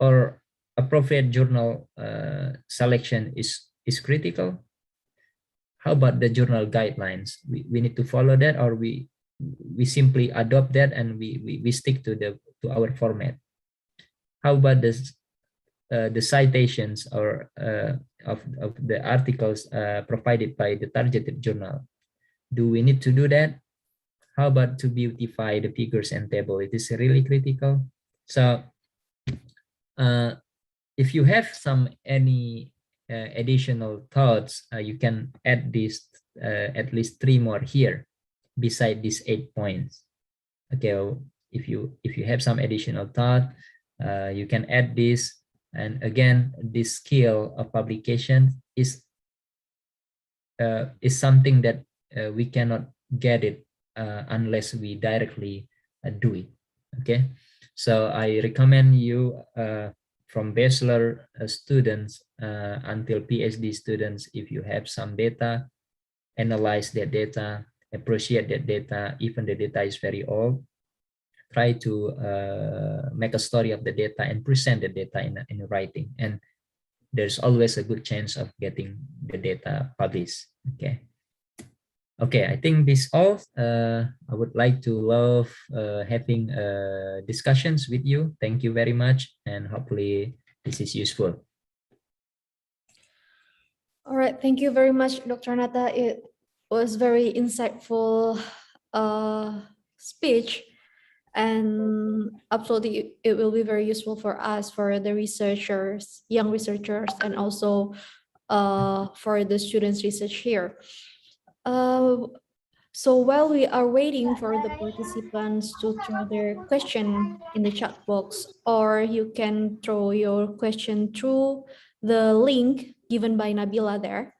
or appropriate journal selection is critical. How about the journal guidelines? We need to follow that, or we simply adopt that and we stick to our format. How about this? The citations or of the articles provided by the targeted journal. Do we need to do that? How about to beautify the figures and table? It is really critical. So if you have any additional thoughts, you can add this at least 3 more here beside these 8 points. Okay, well, if you have some additional thought, you can add this. And again, this skill of publication is something that we cannot get it unless we directly do it. Okay, so I recommend you from bachelor students until PhD students, if you have some data, analyze that data, appreciate that data, even the data is very old. Try to make a story of the data and present the data in writing, and there's always a good chance of getting the data published. Okay, I think this all. I would like to love having discussions with you. Thank you very much, and hopefully this is useful. All right, thank you very much, Dr. Nata. It was very insightful speech. And absolutely, it will be very useful for us, for the researchers, young researchers, and also for the students' research here. So while we are waiting for the participants to throw their question in the chat box, or you can throw your question through the link given by Nabila there.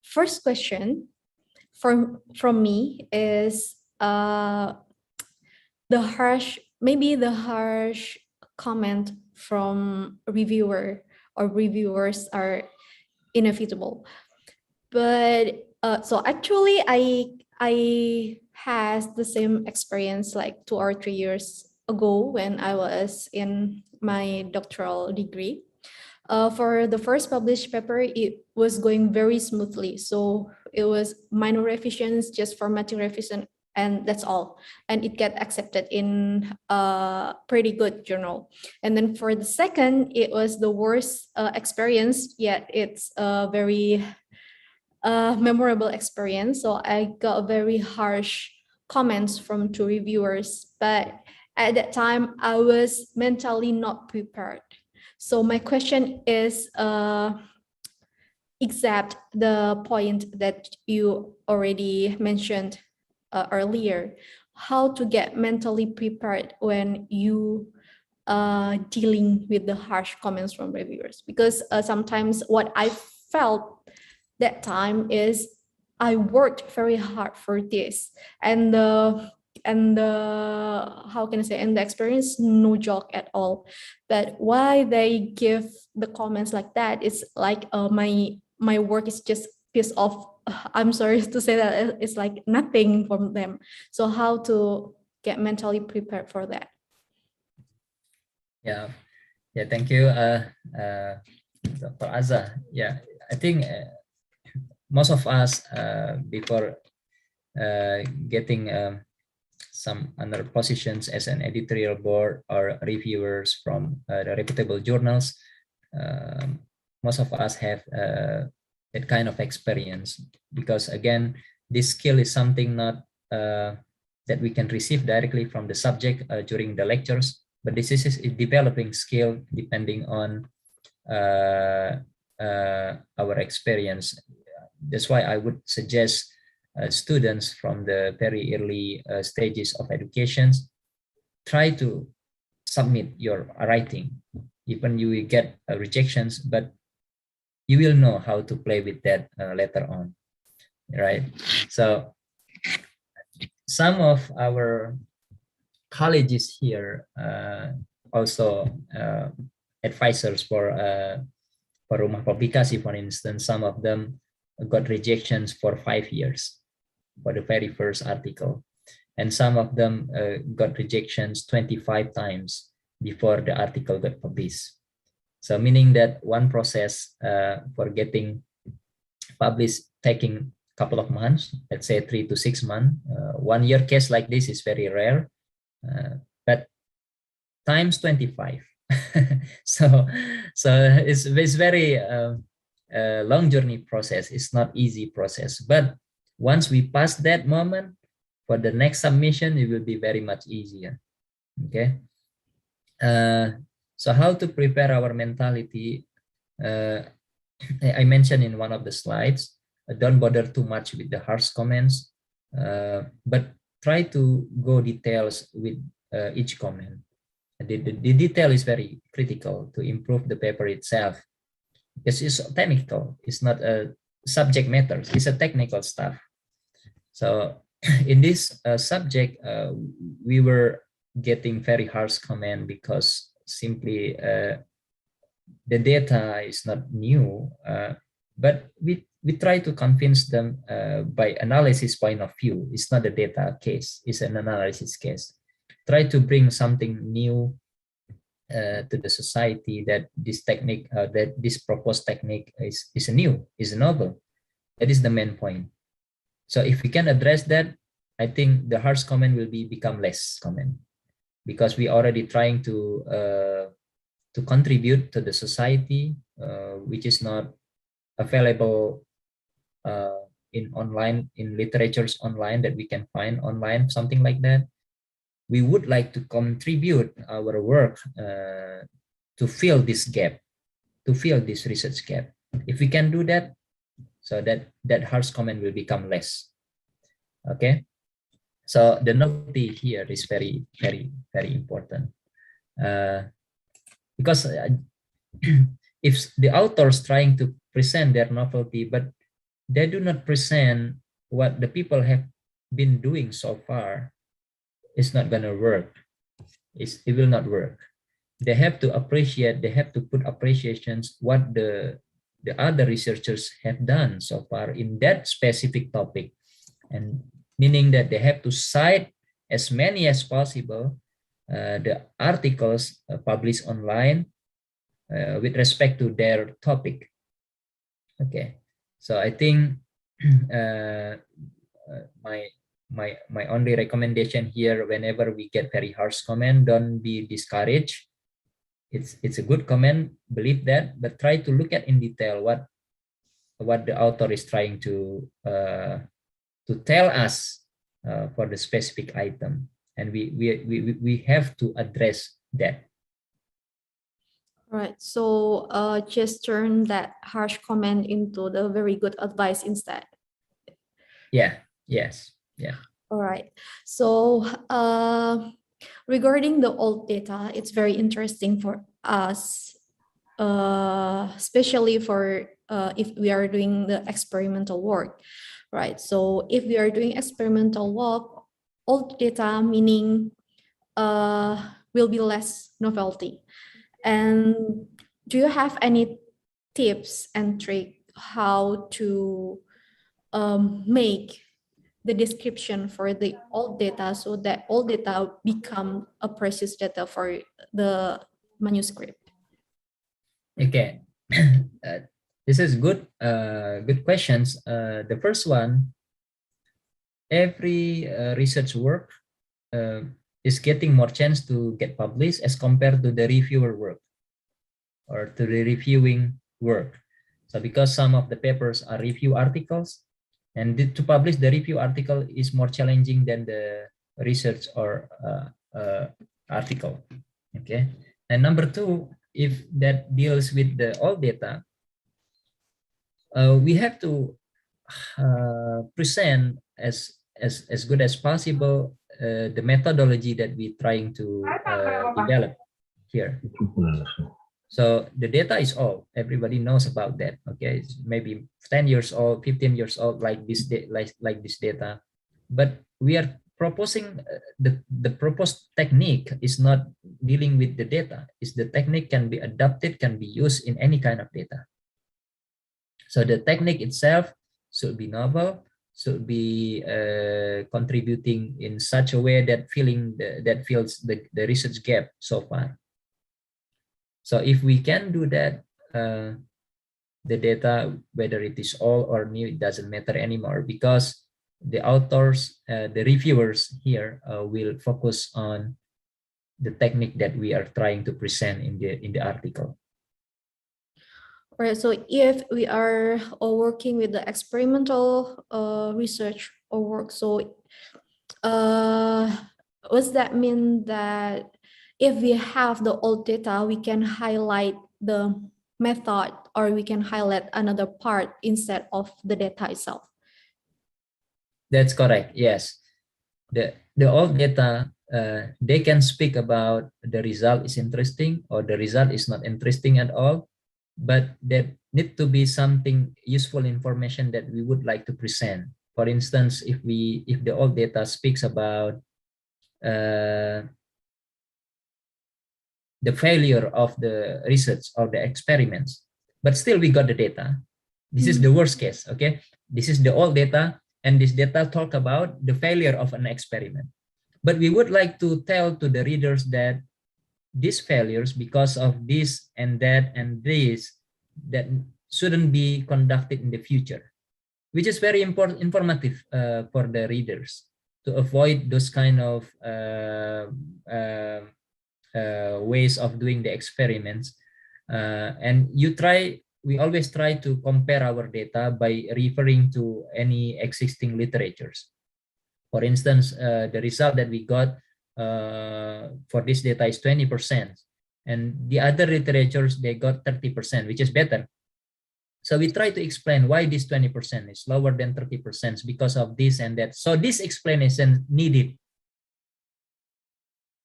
First question from me is the harsh comment from reviewer or reviewers are inevitable. But so actually I has the same experience like 2 or 3 years ago when I was in my doctoral degree. For the first published paper, it was going very smoothly. So it was minor revisions, just formatting revision, and that's all. And it got accepted in a pretty good journal. And then for the second, it was the worst experience, yet it's a very memorable experience. So I got very harsh comments from 2 reviewers, but at that time, I was mentally not prepared. So my question is exact the point that you already mentioned earlier, how to get mentally prepared when you dealing with the harsh comments from reviewers. Because sometimes what I felt that time is I worked very hard for this, and the and the, how can I say, and the experience, no joke at all. But why they give the comments like that? It's like my work is just piece of, I'm sorry to say that, it's like nothing from them. So how to get mentally prepared for that? Yeah, thank you, Dr. Azza. Yeah, I think most of us before getting some other positions as an editorial board or reviewers from the reputable journals, most of us have that kind of experience, because again, this skill is something not that we can receive directly from the subject during the lectures, but this is a developing skill depending on our experience. That's why I would suggest students from the very early stages of education, try to submit your writing. Even you will get rejections, but you will know how to play with that later on, right? So some of our colleges here also advisors for Rumah Publikasi, for instance, some of them got rejections for 5 years for the very first article, and some of them got rejections 25 times before the article got published. So meaning that one process for getting published taking a couple of months, let's say 3 to 6 months. 1 year case like this is very rare, but times 25. so it's very long journey process. It's not easy process, but once we pass that moment, for the next submission, it will be very much easier. Okay. So how to prepare our mentality? I mentioned in one of the slides, don't bother too much with the harsh comments, but try to go details with each comment. The detail is very critical to improve the paper itself. This is technical. It's not a subject matters. It's a technical stuff. So in this subject, we were getting very harsh comment because simply the data is not new, but we try to convince them by analysis point of view. It's not a data case, it's an analysis case. Try to bring something new to the society, that this technique, that this proposed technique is new, is novel. That is the main point. So if we can address that, I think the harsh comment will become less comment, because we already trying to contribute to the society, which is not available in online, in literatures online that we can find online, something like that. We would like to contribute our work to fill this gap, to fill this research gap. If we can do that, so that harsh comment will become less. Okay, so the novelty here is very, very, very important, because if the authors trying to present their novelty, but they do not present what the people have been doing so far, it's not gonna work. It will not work. They have to appreciate, they have to put appreciations what the other researchers have done so far in that specific topic, and meaning that they have to cite as many as possible the articles published online with respect to their topic. Okay, so I think my only recommendation here, whenever we get very harsh comment, don't be discouraged. It's a good comment, believe that, but try to look at in detail what the author is trying to tell us for the specific item, and we have to address that. Right. So just turn that harsh comment into the very good advice instead. Yeah. Yes. Yeah. All right. So regarding the old data, it's very interesting for us, especially for if we are doing the experimental work, right? So if we are doing experimental work, old data, meaning will be less novelty. And do you have any tips and trick how to make the description for the old data so that old data become a precious data for the manuscript? Okay, this is good. Good questions. The first one, every research work is getting more chance to get published as compared to the reviewer work or to the reviewing work. So because some of the papers are review articles, and to publish the review article is more challenging than the research or article. Okay, and number two, if that deals with the old data, we have to present as good as possible the methodology that we're trying to develop here. So the data is old. Everybody knows about that. Okay, it's maybe 10 years old, 15 years old, like this this data. But we are proposing the proposed technique is not dealing with the data. Is the technique can be adapted, can be used in any kind of data. So the technique itself should be novel, should be contributing in such a way that fills the research gap so far. So if we can do that, the data, whether it is old or new, it doesn't matter anymore, because the authors, the reviewers here will focus on the technique that we are trying to present in the article. All right, so if we are working with the experimental research or work, so does that mean that if we have the old data, we can highlight the method, or we can highlight another part instead of the data itself? That's correct. Yes, the old data, they can speak about the result is interesting or the result is not interesting at all, but there need to be something useful information that we would like to present. For instance, if the old data speaks about the failure of the research or the experiments, but still we got the data. This is the worst case, okay? This is the old data, and this data talk about the failure of an experiment. But we would like to tell to the readers that these failures, because of this and that and this, that shouldn't be conducted in the future, which is very informative for the readers to avoid those kind of ways of doing the experiments. And we always try to compare our data by referring to any existing literatures. For instance, the result that we got for this data is 20%, and the other literatures, they got 30%, which is better. So we try to explain why this 20% is lower than 30% because of this and that. So this explanation needed,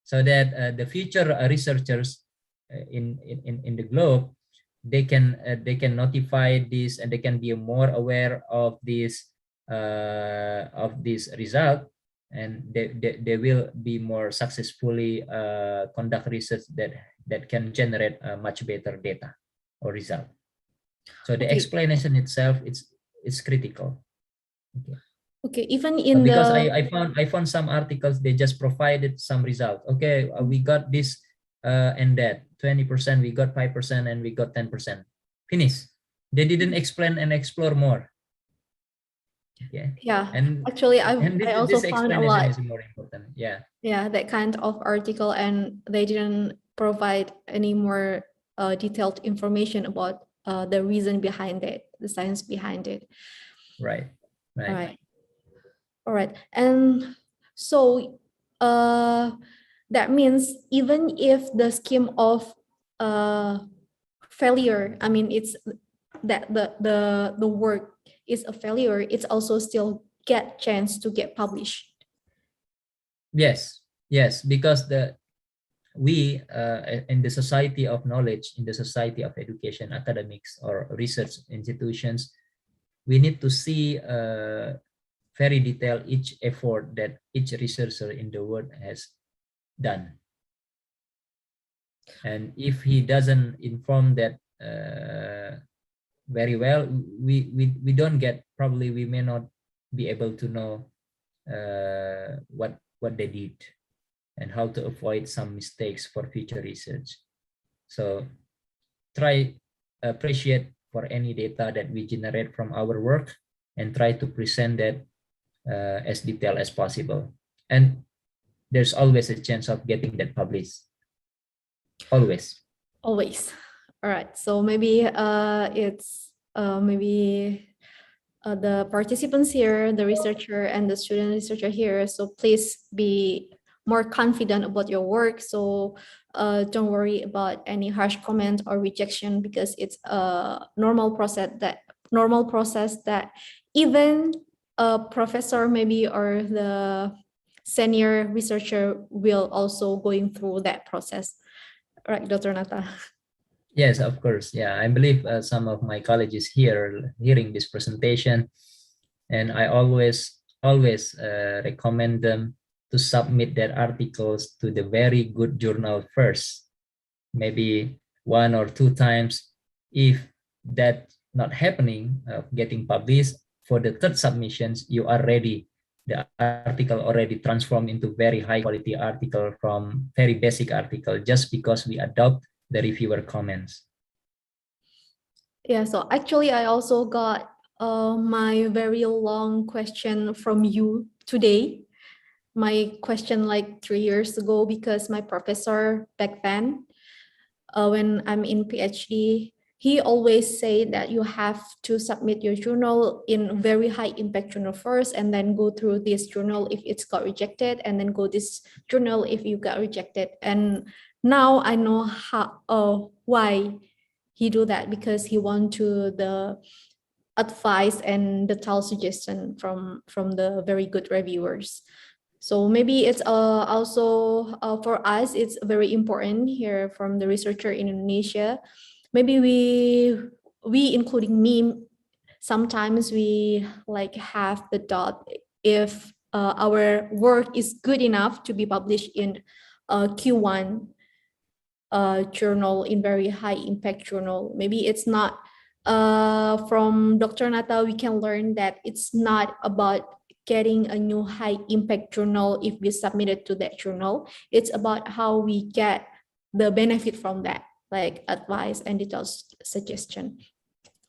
so that the future researchers in the globe, they can notify this, and they can be more aware of this result, and they will be more successfully conduct research that can generate a much better data or result. So the explanation itself, it's critical. Okay. Okay, even in because I found some articles, they just provided some result. Okay, we got this and that 20%, we got 5%, and we got 10%. Finish. They didn't explain and explore more. Okay. Yeah, and actually I also this found a explanation lot. is more important. Yeah. Yeah, that kind of article, and they didn't provide any more detailed information about the reason behind it, the science behind it. Right. All right. All right. And so that means even if the scheme of failure, I mean, it's that the work is a failure, it's also still get chance to get published. Yes, because we in the society of knowledge, in the society of education, academics, or research institutions, we need to see very detailed each effort that each researcher in the world has done. And if he doesn't inform that very well, we don't get, probably we may not be able to know what they did and how to avoid some mistakes for future research. So try appreciate for any data that we generate from our work and try to present that as detailed as possible. And there's always a chance of getting that published. Always. Always. All right. So maybe it's the participants here, the researcher and the student researcher here. So please be more confident about your work. So don't worry about any harsh comment or rejection, because it's a normal process that even a professor maybe or the senior researcher will also going through that process. Right, Dr. Nata? Yes, of course. Yeah, I believe some of my colleagues here hearing this presentation, and I always recommend them to submit their articles to the very good journal first, maybe 1 or 2 times. If that not happening, getting published, for the third submissions, you are ready. The article already transformed into very high quality article from very basic article, just because we adopt the reviewer comments. Yeah, so actually I also got my very long question from you today. My question like 3 years ago, because my professor back then, when I'm in PhD, he always say that you have to submit your journal in very high impact journal first, and then go through this journal if it's got rejected, and then go this journal if you got rejected. And now I know how why he do that, because he want to the advice and the detailed suggestion from the very good reviewers. So maybe it's also for us, it's very important here from the researcher in Indonesia. Maybe we including me, sometimes we like have the doubt if our work is good enough to be published in Q1 journal, in very high impact journal. Maybe it's not. From Dr. Nata, we can learn that it's not about getting a new high impact journal if we submit it to that journal. It's about how we get the benefit from that, like advice and detailed suggestion.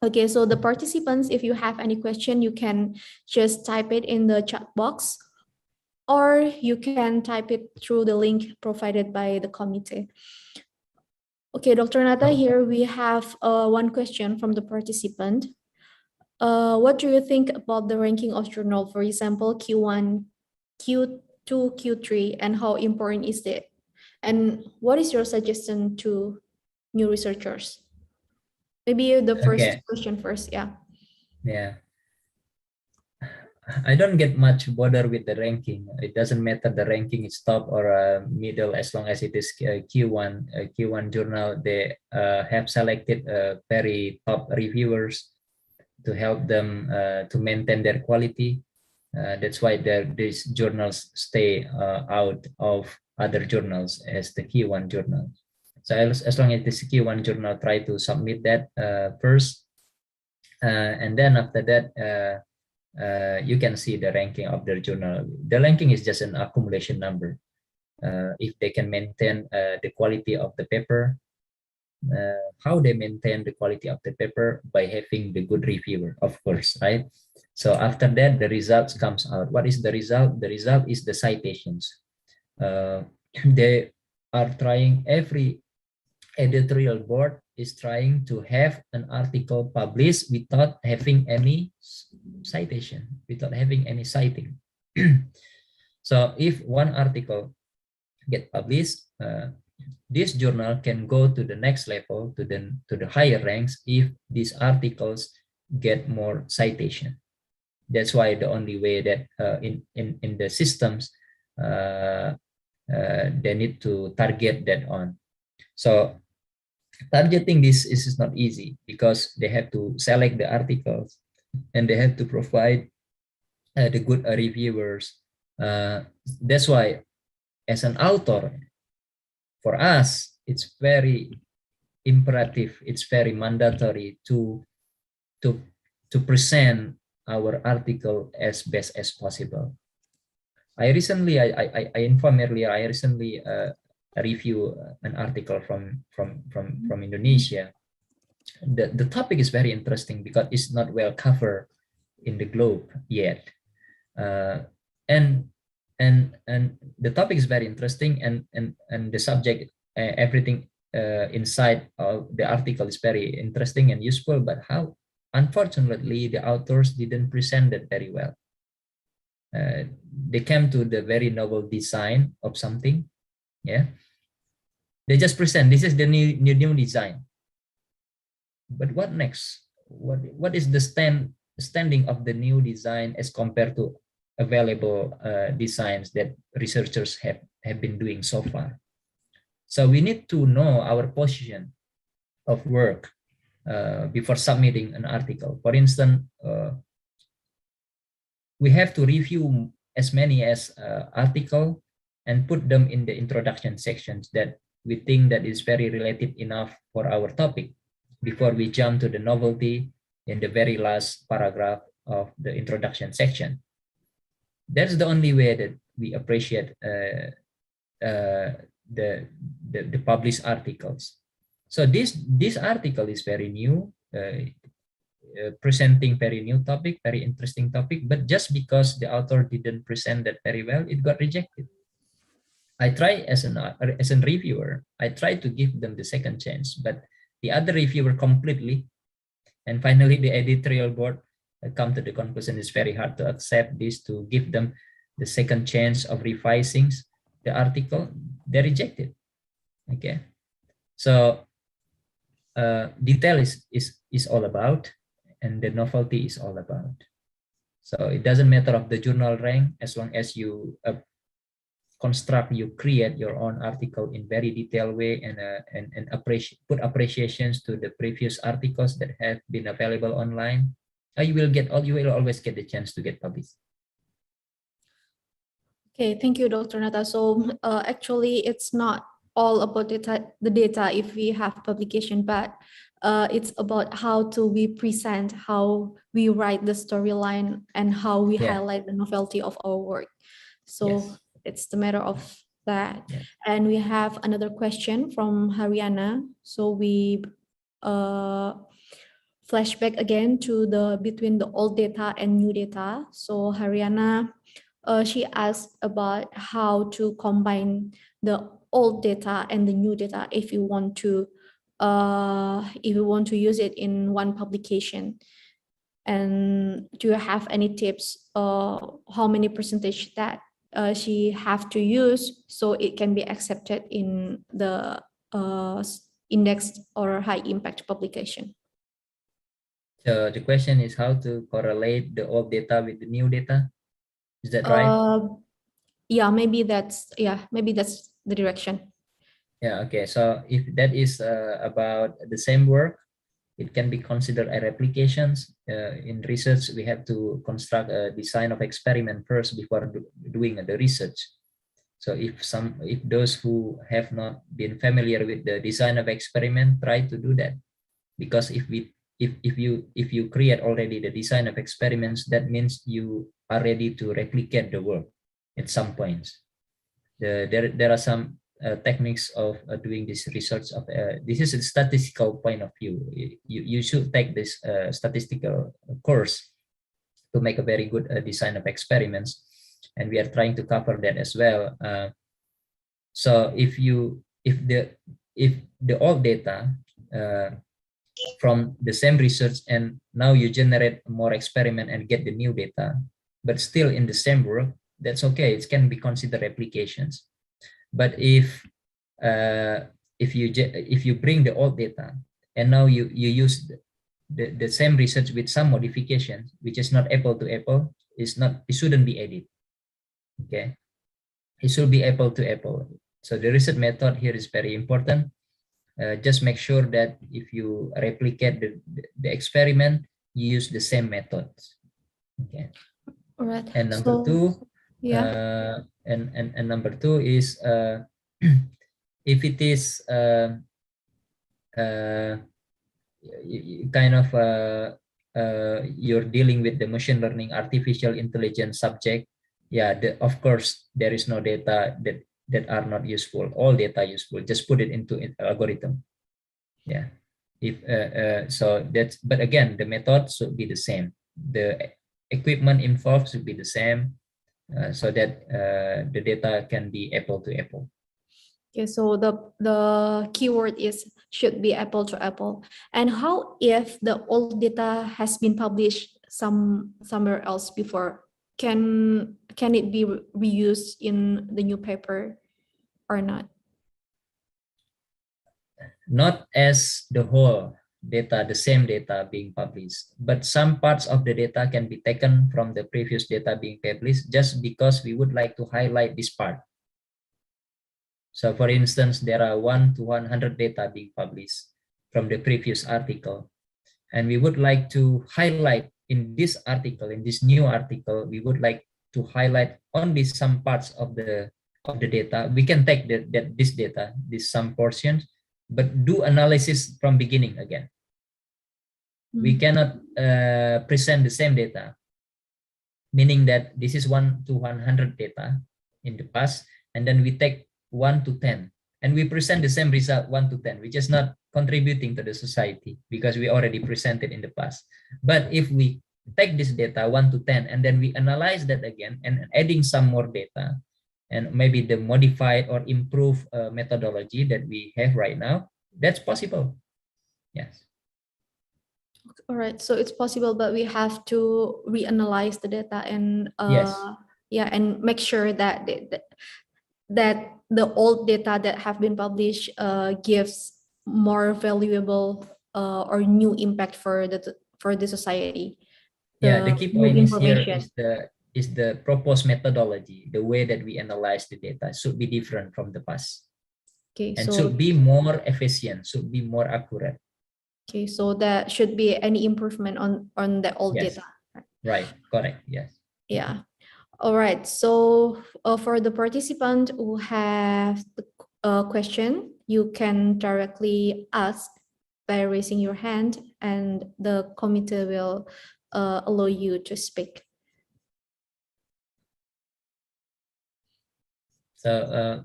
Okay, so the participants, if you have any question, you can just type it in the chat box, or you can type it through the link provided by the committee. Okay, Dr. Nata, here we have one question from the participant. What do you think about the ranking of journal, for example, Q1, Q2, Q3, and how important is it? And what is your suggestion to new researchers? Maybe the first question first, yeah. Yeah. I don't get much bother with the ranking. It doesn't matter the ranking is top or middle, as long as it is Q1 journal. They have selected very top reviewers to help them to maintain their quality. That's why these journals stay out of other journals as the Q1 journal. So as long as this Q1 journal, try to submit that first, and then after that, you can see the ranking of their journal. The ranking is just an accumulation number. If they can maintain the quality of the paper, how they maintain the quality of the paper? By having the good reviewer, of course, right? So after that, the results comes out. What is the result? The result is the citations. They are trying, every editorial board is trying to have an article published without having any citation, without having any citing. So if one article get published, this journal can go to the next level, to the higher ranks, if these articles get more citation. That's why the only way that in the systems they need to target that on. So targeting this is not easy, because they have to select the articles and they have to provide the good reviewers. That's why, as an author, for us, it's very imperative, it's very mandatory to present our article as best as possible. I recently, I informed earlier, I recently review an article from Indonesia. The topic is very interesting because it's not well covered in the globe yet, and the topic is very interesting, and the subject, everything inside of the article is very interesting and useful, but how, unfortunately, the authors didn't present it very well. They came to the very novel design of something. Yeah, they just present, this is the new design, but what next? What is the standing of the new design as compared to available designs that researchers have been doing so far? So we need to know our position of work before submitting an article. For instance, we have to review as many as article and put them in the introduction sections that we think that is very related enough for our topic before we jump to the novelty in the very last paragraph of the introduction section. That's the only way that we appreciate the published articles. So this article is very new, presenting very new topic, very interesting topic, but just because the author didn't present that very well, it got rejected. I try as a reviewer, I try to give them the second chance, but the other reviewer completely, and finally the editorial board come to the conclusion it's very hard to accept this, to give them the second chance of revising the article. They rejected. Okay, so detail is all about, and the novelty is all about. So it doesn't matter of the journal rank, as long as you you create your own article in very detailed way, and put appreciations to the previous articles that have been available online. You will always get the chance to get published. Okay, thank you, Dr. Nata. So actually, it's not all about the data if we have publication, but it's about how we present, how we write the storyline, and how we highlight the novelty of our work. So it's the matter of that. Yeah. And we have another question from Haryana. So we flashback again to between the old data and new data. So Haryana, she asked about how to combine the old data and the new data if you want to use it in one publication. And do you have any tips how many percentage that she have to use so it can be accepted in the indexed or high impact publication? So the question is how to correlate the old data with the new data. Is that right? Yeah, maybe that's the direction. Yeah, okay. So if that is about the same work, it can be considered a replications. In research, we have to construct a design of experiment first before doing the research. So if those who have not been familiar with the design of experiment, try to do that, because if you create already the design of experiments, that means you are ready to replicate the work at some points. There are some techniques of doing this research. This is a statistical point of view. You should take this statistical course to make a very good design of experiments, and we are trying to cover that as well. So if the old data from the same research, and now you generate more experiment and get the new data, but still in the same work, that's okay. It can be considered replications. But if you bring the old data and now you use the same research with some modifications, which is not apple to apple, it shouldn't be added. Okay, it should be apple to apple. So the research method here is very important. Just make sure that if you replicate the experiment, you use the same methods. Okay. All right. And number So, two, yeah. and number two is if it is kind of you're dealing with the machine learning artificial intelligence subject, yeah, of course there is no data that are not useful. All data useful, just put it into an algorithm. Yeah, if so that's, but again the method should be the same, the equipment involved should be the same, so that the data can be apple to apple. Okay, so the keyword is should be apple to apple. And how if the old data has been published somewhere else before? Can it be reused in the new paper or not? Not as the whole data, the same data being published, but some parts of the data can be taken from the previous data being published just because we would like to highlight this part. So for instance, there are 1 to 100 data being published from the previous article. And we would like to highlight in this article, in this new article, we would like to highlight only some parts of the data. We can take this data, this some portions, but do analysis from beginning again. We cannot present the same data, meaning that this is 1 to 100 data in the past, and then we take 1 to 10, and we present the same result 1 to 10, which is not contributing to the society because we already presented in the past. But if we take this data 1 to 10 and then we analyze that again and adding some more data and maybe the modified or improved methodology that we have right now, that's possible. Yes. All right, so it's possible, but we have to reanalyze the data and Yes. yeah, and make sure that that the old data that have been published gives more valuable or new impact for the society. Yeah, the key new point is here information. is the proposed methodology, the way that we analyze the data should be different from the past. Okay, And so should be more efficient, should be more accurate. okay, so that should be any improvement on the old Yes. data. Right, correct, yes. Yeah. All right. So for the participant who have the question, you can directly ask by raising your hand, and the committee will allow you to speak. So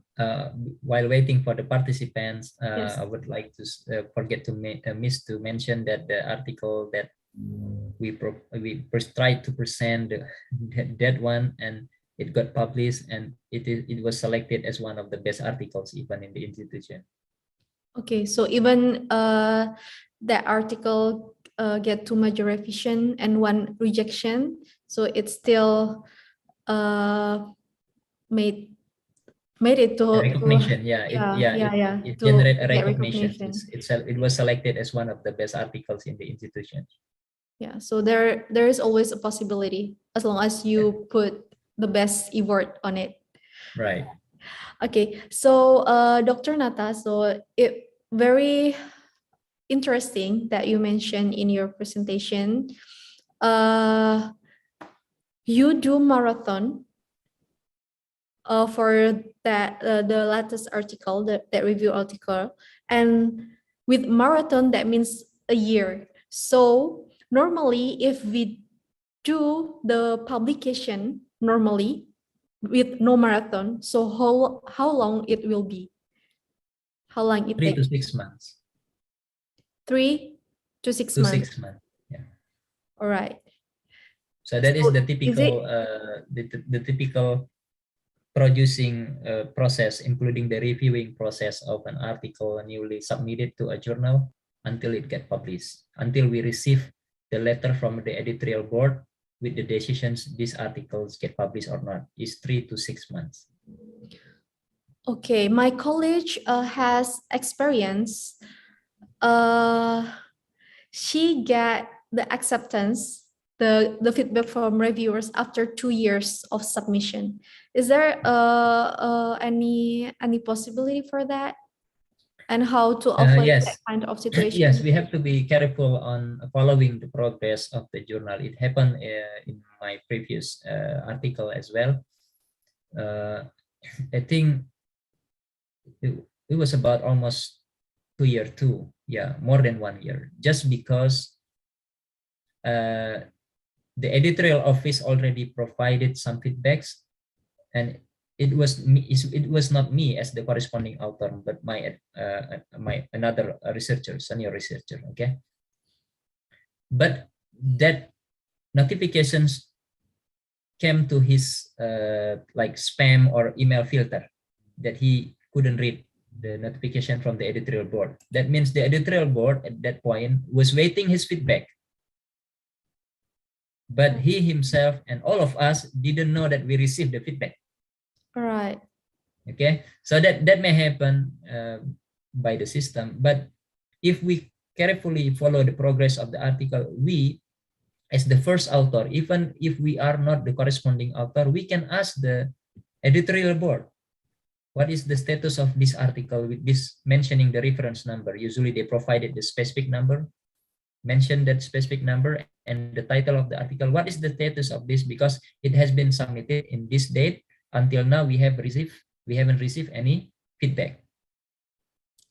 while waiting for the participants, Yes. I would like to forget to miss to mention that the article that we tried to present that one, and it got published, and it was selected as one of the best articles even in the institution. Okay, so even that article get too much revision and one rejection, so it's still made it to Recognition, it to generate a get recognition. recognition. It was selected as one of the best articles in the institution. Yeah, so there is always a possibility as long as you put the best effort on it. Right. Okay, so Dr. Nata, so it very interesting that you mentioned in your presentation. You do marathon for that the latest article, that review article, and with marathon that means a year. So normally, if we do the publication normally with no marathon, so how long it will be? How long it 3 to takes? 6 months. 3 to 6 To months. 6 months. Yeah. All right. So that is So the is typical the typical producing process, including the reviewing process of an article newly submitted to a journal until it get published, until we receive the letter from the editorial board with the decisions these articles get published or not, is 3 to 6 months. Okay, my college has experience. She get the acceptance, the feedback from reviewers after 2 years of submission. Is there any possibility for that? And how to avoid yes. that kind of situation? Yes, we have to be careful on following the progress of the journal. It happened in my previous article as well. I think it was about almost 2 years too. Yeah, more than 1 year. Just because the editorial office already provided some feedbacks, and it was not me as the corresponding author, but my another researcher, senior researcher. Okay, but that notifications came to his like spam or email filter, that he couldn't read the notification from the editorial board. That means the editorial board at that point was waiting his feedback, but he himself and all of us didn't know that we received the feedback. All right. Okay, so that may happen by the system, but if we carefully follow the progress of the article, we as the first author, even if we are not the corresponding author, we can ask the editorial board, what is the status of this article with this mentioning the reference number? Usually they provided the specific number, mention that specific number and the title of the article. What is the status of this? Because it has been submitted in this date. Until now, we haven't received any feedback.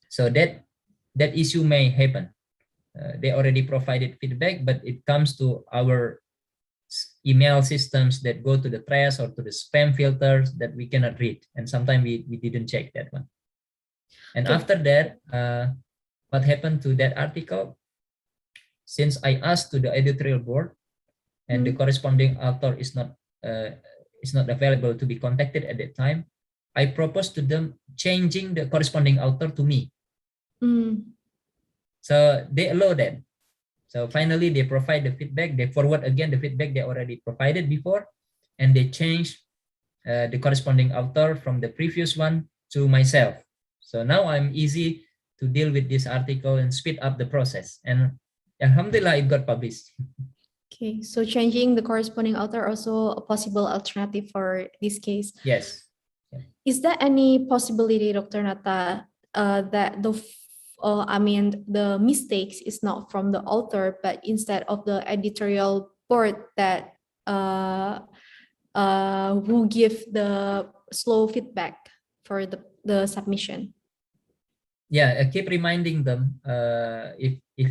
So that issue may happen. They already provided feedback, but it comes to our email systems that go to the trash or to the spam filters that we cannot read, and sometimes we didn't check that one. And Okay. after that, what happened to that article? Since I asked to the editorial board and the corresponding author is not available to be contacted at that time, I proposed to them changing the corresponding author to me. So they allow that. So finally, they provide the feedback. They forward again the feedback they already provided before, and they change the corresponding author from the previous one to myself. So now I'm easy to deal with this article and speed up the process. And alhamdulillah, it got published. Okay, so changing the corresponding author also a possible alternative for this case. Yes. Is there any possibility, Dr. Nata, that the mistakes is not from the author, but instead of the editorial board that who give the slow feedback for the submission? Yeah, keep reminding them if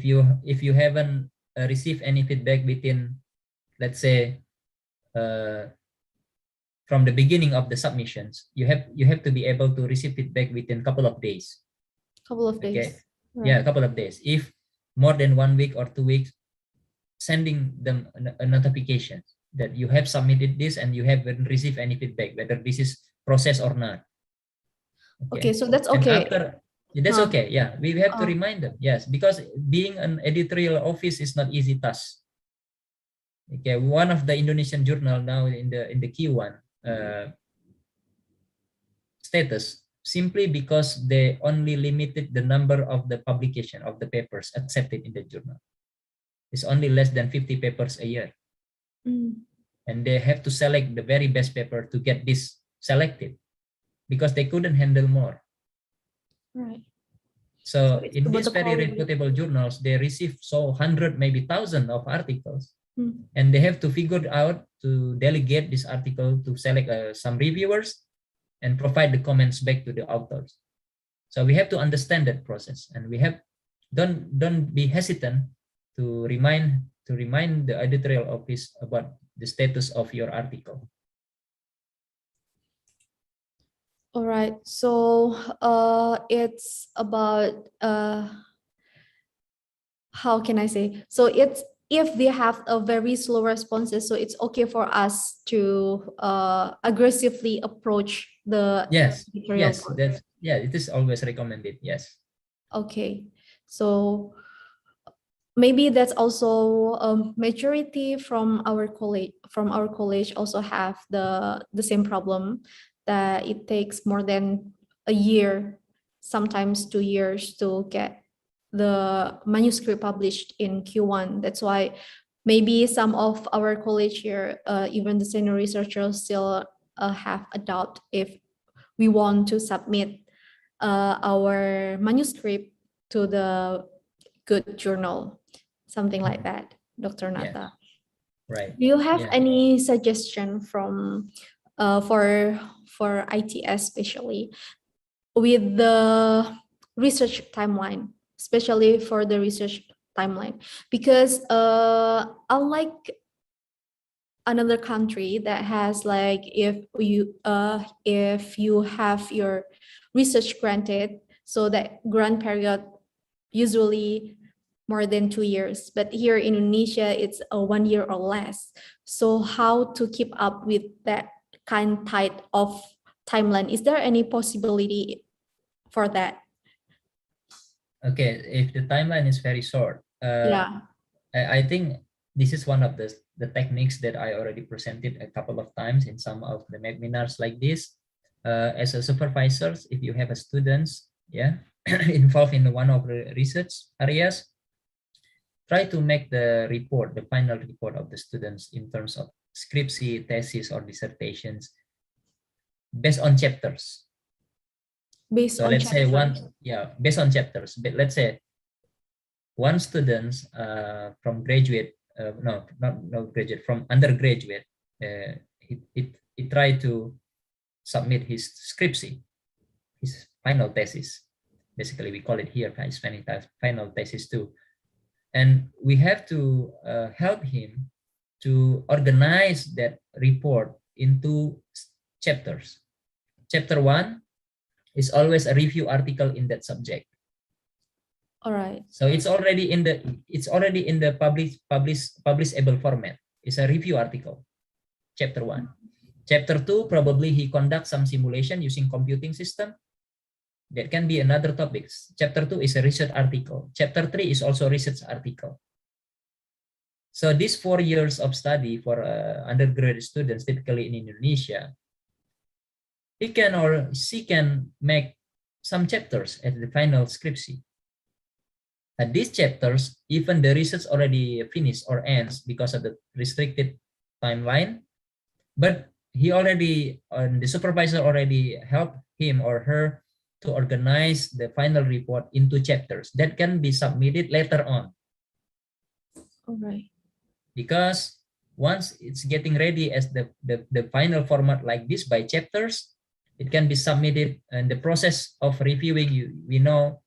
you haven't received any feedback within, let's say, from the beginning of the submissions, you have to be able to receive feedback within a couple of days. Couple of days. Okay. Right. Yeah, a couple of days. If more than 1 week or 2 weeks, sending them a notification that you have submitted this and you haven't received any feedback, whether this is processed or not. Okay, so that's And okay. that's okay. Yeah, we have to remind them. Yes, because being an editorial office is not easy task. Okay, one of the Indonesian journal now in the Q1 status, simply because they only limited the number of the publication of the papers accepted in the journal. It's only less than 50 papers a year. And they have to select the very best paper to get this selected because they couldn't handle more. Right. So it's in about these the very quality. reputable journals, they receive 100, maybe 1,000 of articles. And they have to figure out to delegate this article to select some reviewers and provide the comments back to the authors. So we have to understand that process, and we have don't be hesitant to remind the editorial office about the status of your article. All right. So it's about how can I say? So it's if they have a very slow responses, so it's okay for us to aggressively approach the editorial board. It is always recommended. Yes. Okay. So maybe that's also a majority from our college also have the same problem, that it takes more than a year, sometimes 2 years to get the manuscript published in Q1. That's why maybe some of our college here, even the senior researchers still have a doubt if we want to submit our manuscript to the good journal, something like that, Dr. Nata. Right. Do you have Yeah. any suggestion from for ITS especially with the research timeline, especially for the research timeline? Because unlike another country that has like if you have your research granted, so that grant period usually more than 2 years, but here in Indonesia it's a 1 year or less. So how to keep up with that kind type of timeline? Is there any possibility for that? Okay, if the timeline is very short, Yeah. I think this is one of the techniques that I already presented a couple of times in some of the webinars like this. As a supervisors, if you have a students, involved in one of the research areas, try to make the report, the final report of the students in terms of scriptsy, thesis, or dissertations based on chapters. Based So on let's say chapters. based on chapters. But let's say one student from graduate, not graduate, from undergraduate, he tried to submit his scriptsy, his final thesis. Basically, we call it here his final thesis too. And we have to help him to organize that report into chapters. Chapter 1 is always a review article in that subject. All right. So it's already in the publishable format. It's a review article. Chapter 1. Chapter 2, probably he conducts some simulation using computing system. That can be another topic. Chapter 2 is a research article. Chapter 3 is also a research article. So these 4 years of study for undergraduate students, typically in Indonesia, he can or she can make some chapters at the final scriptsy. At these chapters, even the research already finished or ends because of the restricted timeline, but he already, the supervisor already helped him or her to organize the final report into chapters that can be submitted later on. All right. Because once it's getting ready as the final format like this by chapters, it can be submitted, and the process of reviewing, we know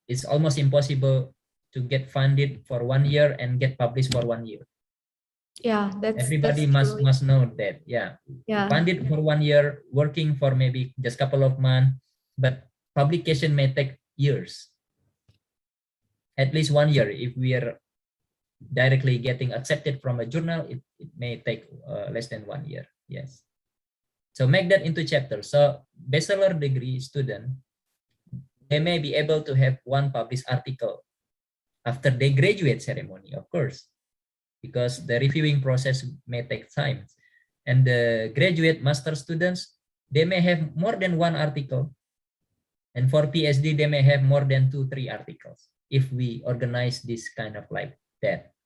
it's almost impossible to get funded for 1 year and get published for 1 year. Yeah, Everybody that's must know that. Yeah. Funded for 1 year, working for maybe just a couple of months, but publication may take years. At least 1 year. If we are directly getting accepted from a journal, it may take less than 1 year. Yes. So make that into chapters. So bachelor degree student, they may be able to have one published article after they graduate ceremony, of course, because the reviewing process may take time. And the graduate master students, they may have more than one article. And for PhD, they may have more than 2-3 articles if we organize this kind of like that.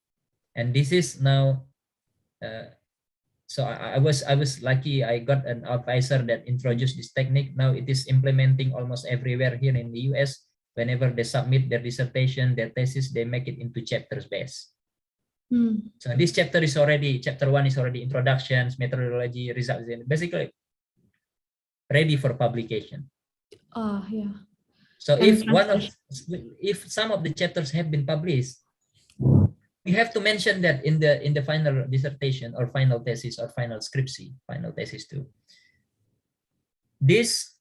And this is now, so I was lucky. I got an advisor that introduced this technique. Now it is implementing almost everywhere here in the US. Whenever they submit their dissertation, their thesis, they make it into chapters based. So this chapter is already, chapter 1 is already introductions, methodology, results, and basically ready for publication. Yeah. So And if some of the chapters have been published, we have to mention that in the final dissertation or final thesis or final scriptsy, final thesis too. This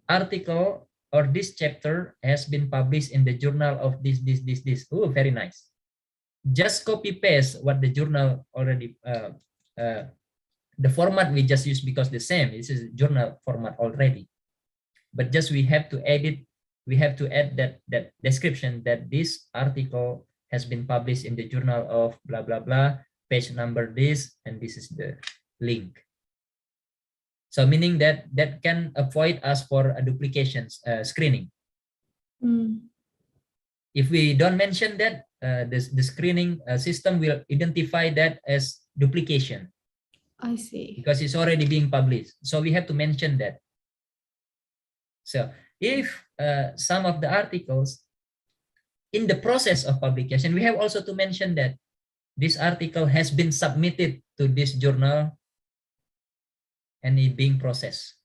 article or this chapter has been published in the journal of this. Oh, very nice. Just copy paste what the journal already, the format we just use because the same, this is journal format already. But just we have to edit, we have to add that description that this article has been published in the journal of blah, blah, blah, page number this, and this is the link. So meaning that can avoid us for a duplications screening. If we don't mention that, the screening system will identify that as duplication. I see. Because it's already being published. So we have to mention that. So if some of the articles in the process of publication, we have also to mention that this article has been submitted to this journal and it being processed.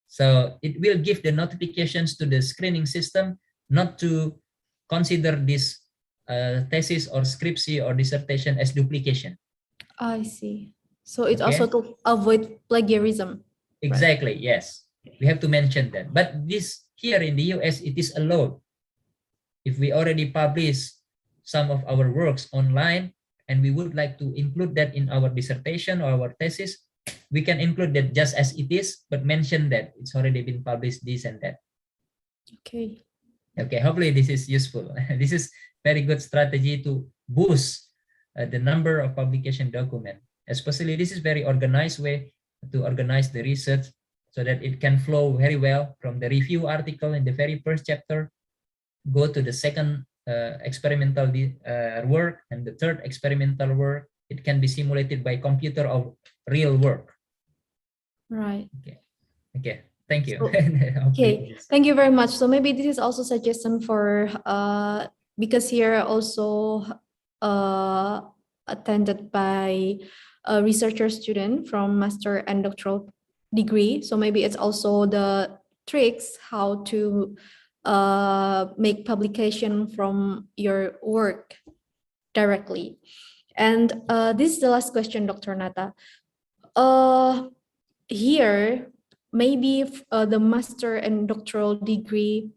So it will give the notifications to the screening system not to consider this thesis or scriptsy or dissertation as duplication. I see. So it's Okay. also to avoid plagiarism. Exactly, yes. We have to mention that. But this here in the US, it is allowed. If we already publish some of our works online and we would like to include that in our dissertation or our thesis, we can include that just as it is, but mention that it's already been published, this and that. Okay. Okay, hopefully this is useful. This is very good strategy to boost the number of publication document. Especially this is very organized way to organize the research so that it can flow very well from the review article in the very first chapter, go to the second experimental work and the third experimental work. It can be simulated by computer of real work. Right. Okay, thank you. So, Okay, thank you very much. So maybe this is also suggestion for because here also attended by a researcher student from master and doctoral degree. So maybe it's also the tricks how to make publication from your work directly. And this is the last question, Dr. Nata. Here, maybe the master and doctoral degree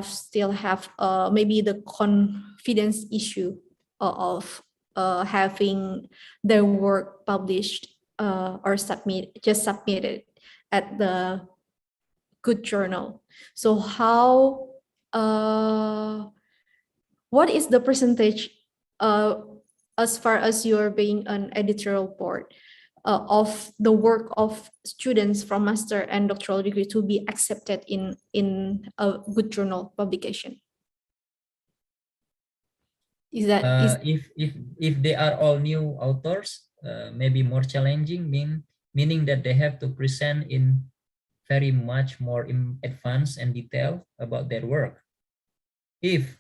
still have maybe the confidence issue of having their work published or submitted at the good journal. So how what is the percentage as far as you're being an editorial board of the work of students from master and doctoral degree to be accepted in a good journal publication? Is that if they are all new authors, maybe more challenging, meaning that they have to present in very much more in advance and detail about their work. If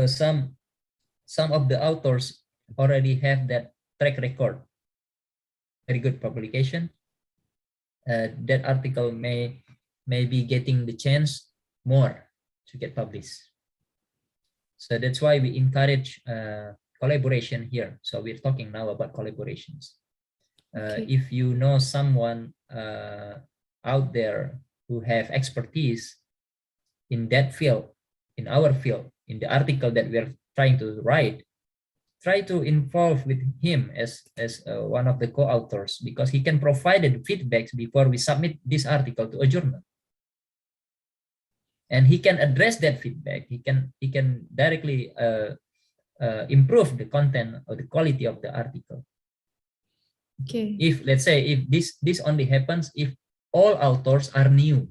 some of the authors already have that track record, very good publication, that article may be getting the chance more to get published. So that's why we encourage collaboration here. So we're talking now about collaborations. If you know someone out there who have expertise in that field, in our field, in the article that we're trying to write, try to involve with him as one of the co-authors, because he can provide the feedbacks before we submit this article to a journal. And he can address that feedback. He can directly improve the content or the quality of the article. Okay. If let's say if this only happens if all authors are new,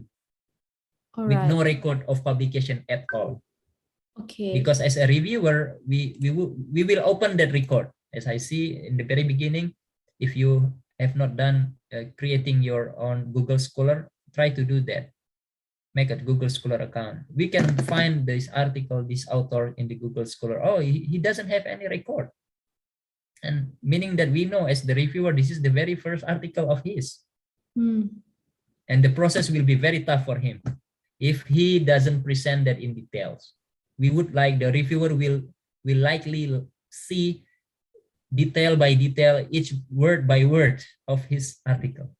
with no record of publication at all. Okay. Because as a reviewer, we will open that record. As I see in the very beginning, if you have not done creating your own Google Scholar, try to do that. Make a Google Scholar account. We can find this article, this author in the Google Scholar. Oh, he doesn't have any record. And meaning that we know as the reviewer, this is the very first article of his. And the process will be very tough for him if he doesn't present that in details. We would like the reviewer will likely see detail by detail, each word by word of his article.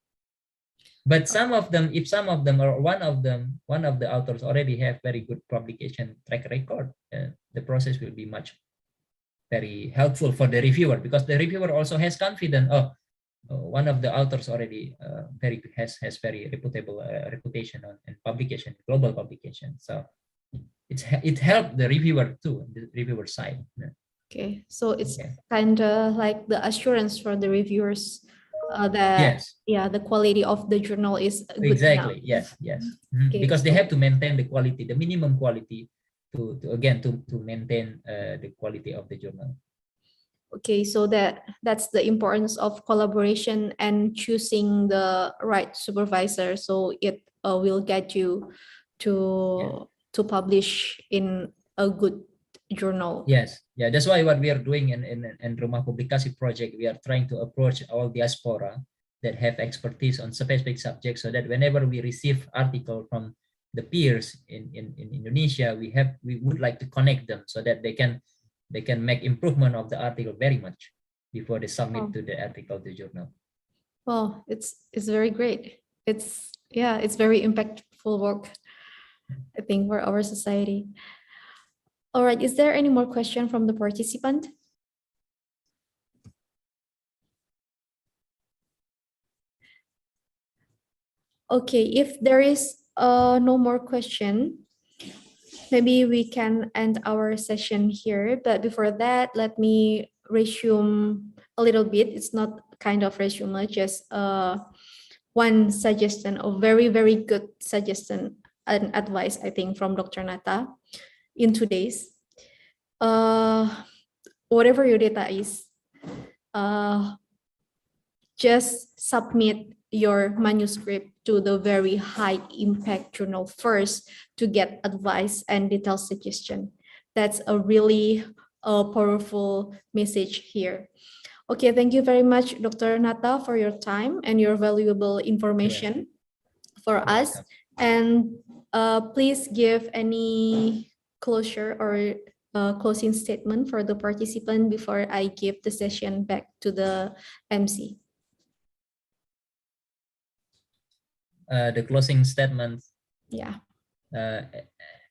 But some of them, if some of them or one of the authors already have very good publication track record, the process will be very helpful for the reviewer, because the reviewer also has confidence. Oh, one of the authors already has very reputable reputation and publication, global publication. So it helped the reviewer too, the reviewer side. Okay, so it's kind of like the assurance for the reviewers that the quality of the journal is good exactly enough. yes Okay, because they have to maintain the quality, the minimum quality to maintain the quality of the journal. Okay, so that's the importance of collaboration and choosing the right supervisor. So it will get you to publish in a good journal. Yes, yeah, that's why what we are doing in Rumah Publikasi project, we are trying to approach all diaspora that have expertise on specific subjects, so that whenever we receive article from the peers in Indonesia, we would like to connect them so that they can make improvement of the article very much before they submit to the article to journal. Well, it's very great. It's very impactful work, I think, for our society. All right, is there any more question from the participant? Okay, if there is no more question, maybe we can end our session here. But before that, let me resume a little bit. It's not kind of resume, just one suggestion, a very, very good suggestion and advice, I think, from Dr. Nata in today's. Whatever your data is, just submit your manuscript to the very high impact journal first to get advice and detailed suggestion. That's a really powerful message here. Okay, thank you very much, Dr. Nata, for your time and your valuable information for us. And please give any closure or closing statement for the participant before I give the session back to the MC. The closing statement. Yeah.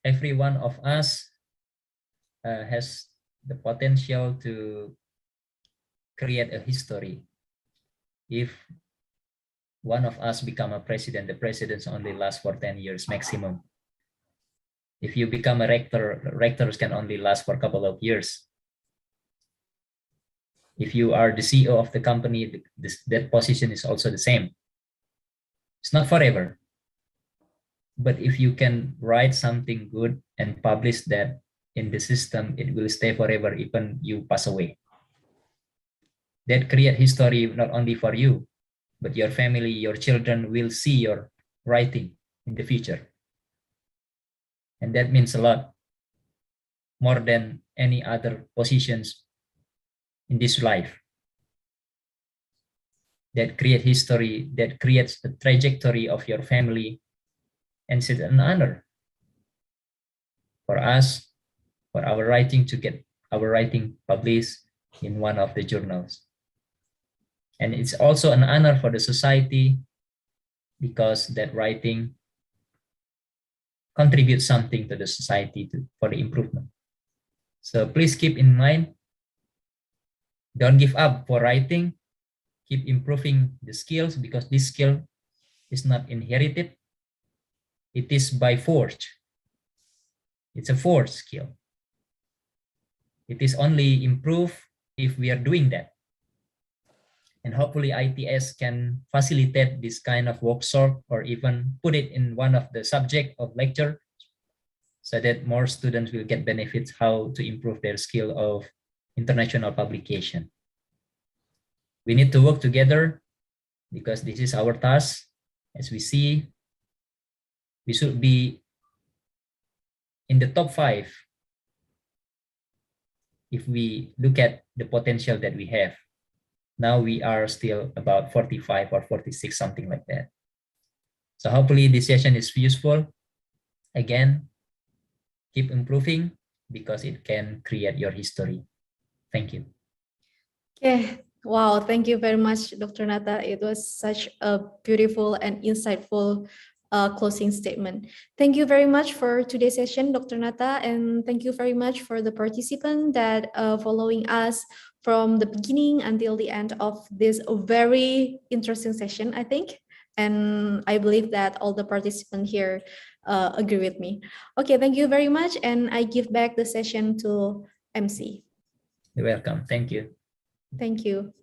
Every one of us has the potential to create a history. If one of us become a president, the presidents only last for 10 years maximum. If you become a rector, rectors can only last for a couple of years. If you are the CEO of the company, that position is also the same. It's not forever. But if you can write something good and publish that in the system, it will stay forever even you pass away. That create history not only for you, but your family, your children will see your writing in the future. And that means a lot, more than any other positions in this life. That create history, that creates the trajectory of your family, and it's an honor for us, for our writing to get our writing published in one of the journals. And it's also an honor for the society because that writing contributes something to the society for the improvement. So please keep in mind, don't give up for writing, keep improving the skills because this skill is not inherited, it is by force. It's a force skill. It is only improved if we are doing that. And hopefully ITS can facilitate this kind of workshop or even put it in one of the subject of lecture so that more students will get benefits how to improve their skill of international publication. We need to work together because this is our task. As we see, we should be in the top 5 if we look at the potential that we have. Now we are still about 45 or 46, something like that. So hopefully this session is useful. Again, keep improving because it can create your history. Thank you. Okay. Wow. Thank you very much, Dr. Nata. It was such a beautiful and insightful closing statement. Thank you very much for today's session, Dr. Nata, and thank you very much for the participant that following us from the beginning until the end of this very interesting session, I think. And I believe that all the participants here agree with me. Okay, thank you very much. And I give back the session to MC. You're welcome. Thank you. Thank you.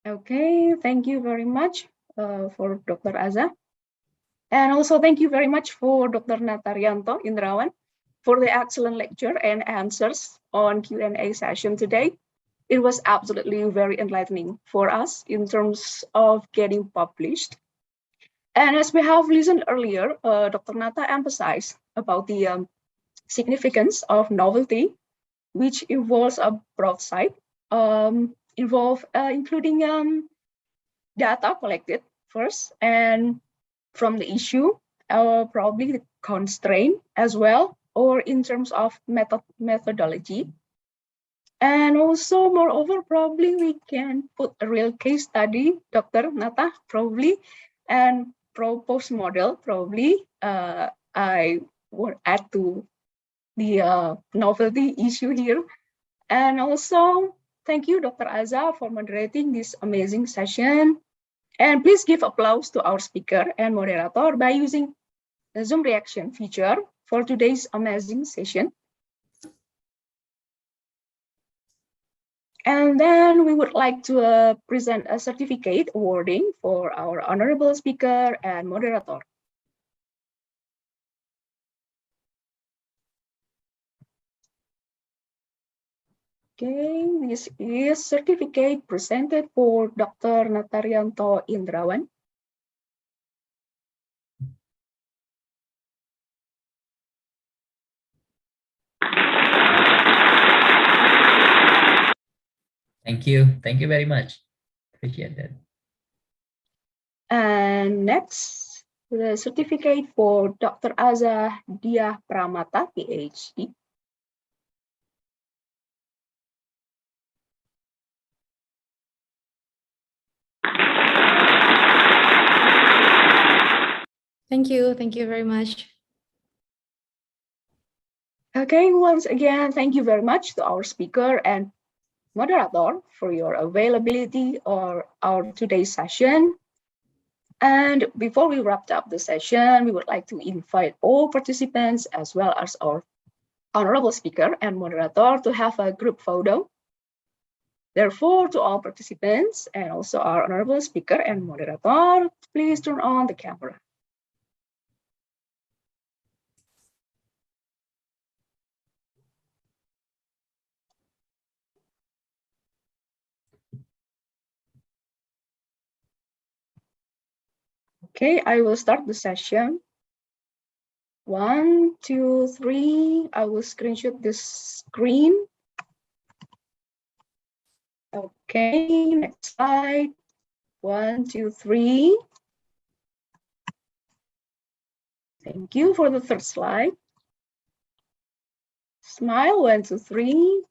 Okay, thank you very much for Dr. Aza. And also thank you very much for Dr. Natarianto Indrawan for the excellent lecture and answers on Q&A session today. It was absolutely very enlightening for us in terms of getting published. And as we have listened earlier, Dr. Nata emphasized about the significance of novelty, which involves a broad side, including data collected first and from the issue, probably the constraint as well, or in terms of methodology. And also, moreover, probably we can put a real case study, Dr. Nata, probably, and propose model, probably. I would add to the novelty issue here. And also, thank you, Dr. Azza, for moderating this amazing session. And please give applause to our speaker and moderator by using the Zoom reaction feature for today's amazing session. And then we would like to present a certificate awarding for our honorable speaker and moderator. Okay, this is certificate presented for Dr. Natarianto Indrawan. Thank you. Thank you very much. Appreciate that. And next, the certificate for Dr. Azza Dia Pramata, PhD. Thank you. Thank you very much. Okay, once again, thank you very much to our speaker and moderator for your availability or our today's session. And before we wrap up the session, we would like to invite all participants as well as our honorable speaker and moderator to have a group photo. Therefore, to all participants and also our honorable speaker and moderator, please turn on the camera. Okay, I will start the session. 1, 2, 3. I will screenshot this screen. Okay, next slide. 1, 2, 3. Thank you for the third slide. Smile, 1, 2, 3.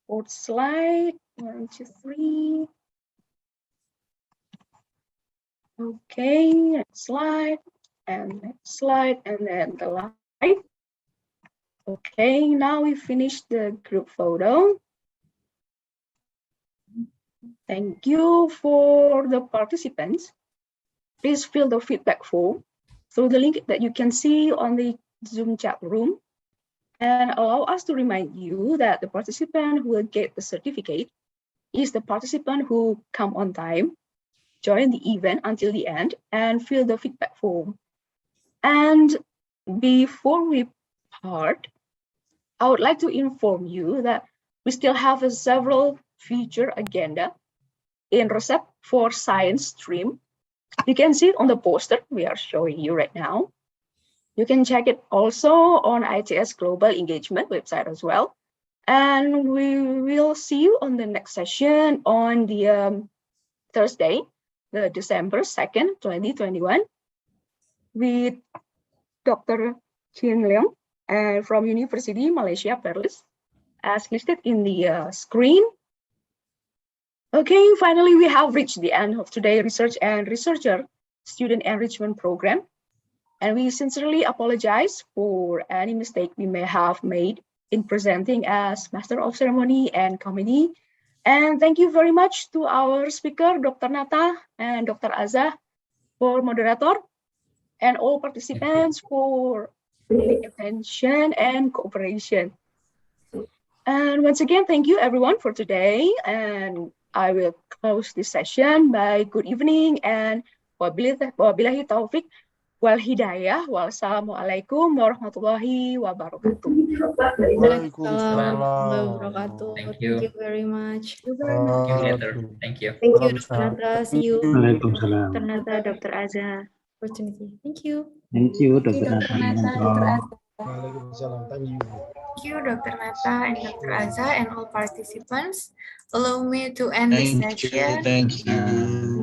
Fourth slide, 1, 2, 3. Okay, next slide, and next slide, and then the last slide. Okay, now we finished the group photo. Thank you for the participants. Please fill the feedback form through the link that you can see on the Zoom chat room, and allow us to remind you that the participant who will get the certificate is the participant who come on time, join the event until the end, and fill the feedback form. And before we part, I would like to inform you that we still have several feature agenda in R2SEP for science stream. You can see it on the poster we are showing you right now. You can check it also on ITS Global Engagement website as well. And we will see you on the next session on the Thursday, the December 2nd, 2021, with Dr. Chin Leong from University Malaysia Perlis, as listed in the screen. Okay, finally, we have reached the end of today's Research and Researcher Student Enrichment Program. And we sincerely apologize for any mistake we may have made in presenting as Master of Ceremony and Committee. And thank you very much to our speaker, Dr. Nata and Dr. Azza, for moderator, and all participants for paying attention and cooperation. And once again, thank you everyone for today. And I will close this session by good evening and wabillahi taufiq wal hidayah. Wassalamualaikum warahmatullahi wabarakatuh. Waalaikumsalam warahmatullahi wabarakatuh. Thank Thank you. you very much. Thank you very much. See you later. Thank you. Thank you, Dr. Nata. See you. Waalaikumsalam. Dr. Nata, Dr. Aza. opportunity. Thank you. Thank you, Thank you, Dr. Dr. Nata, Nata. Dr. Aza. Waalaikumsalam. Thank you. Thank you, Dr. Nata and Dr. Aza and all participants. Allow me to end this session. Thank you.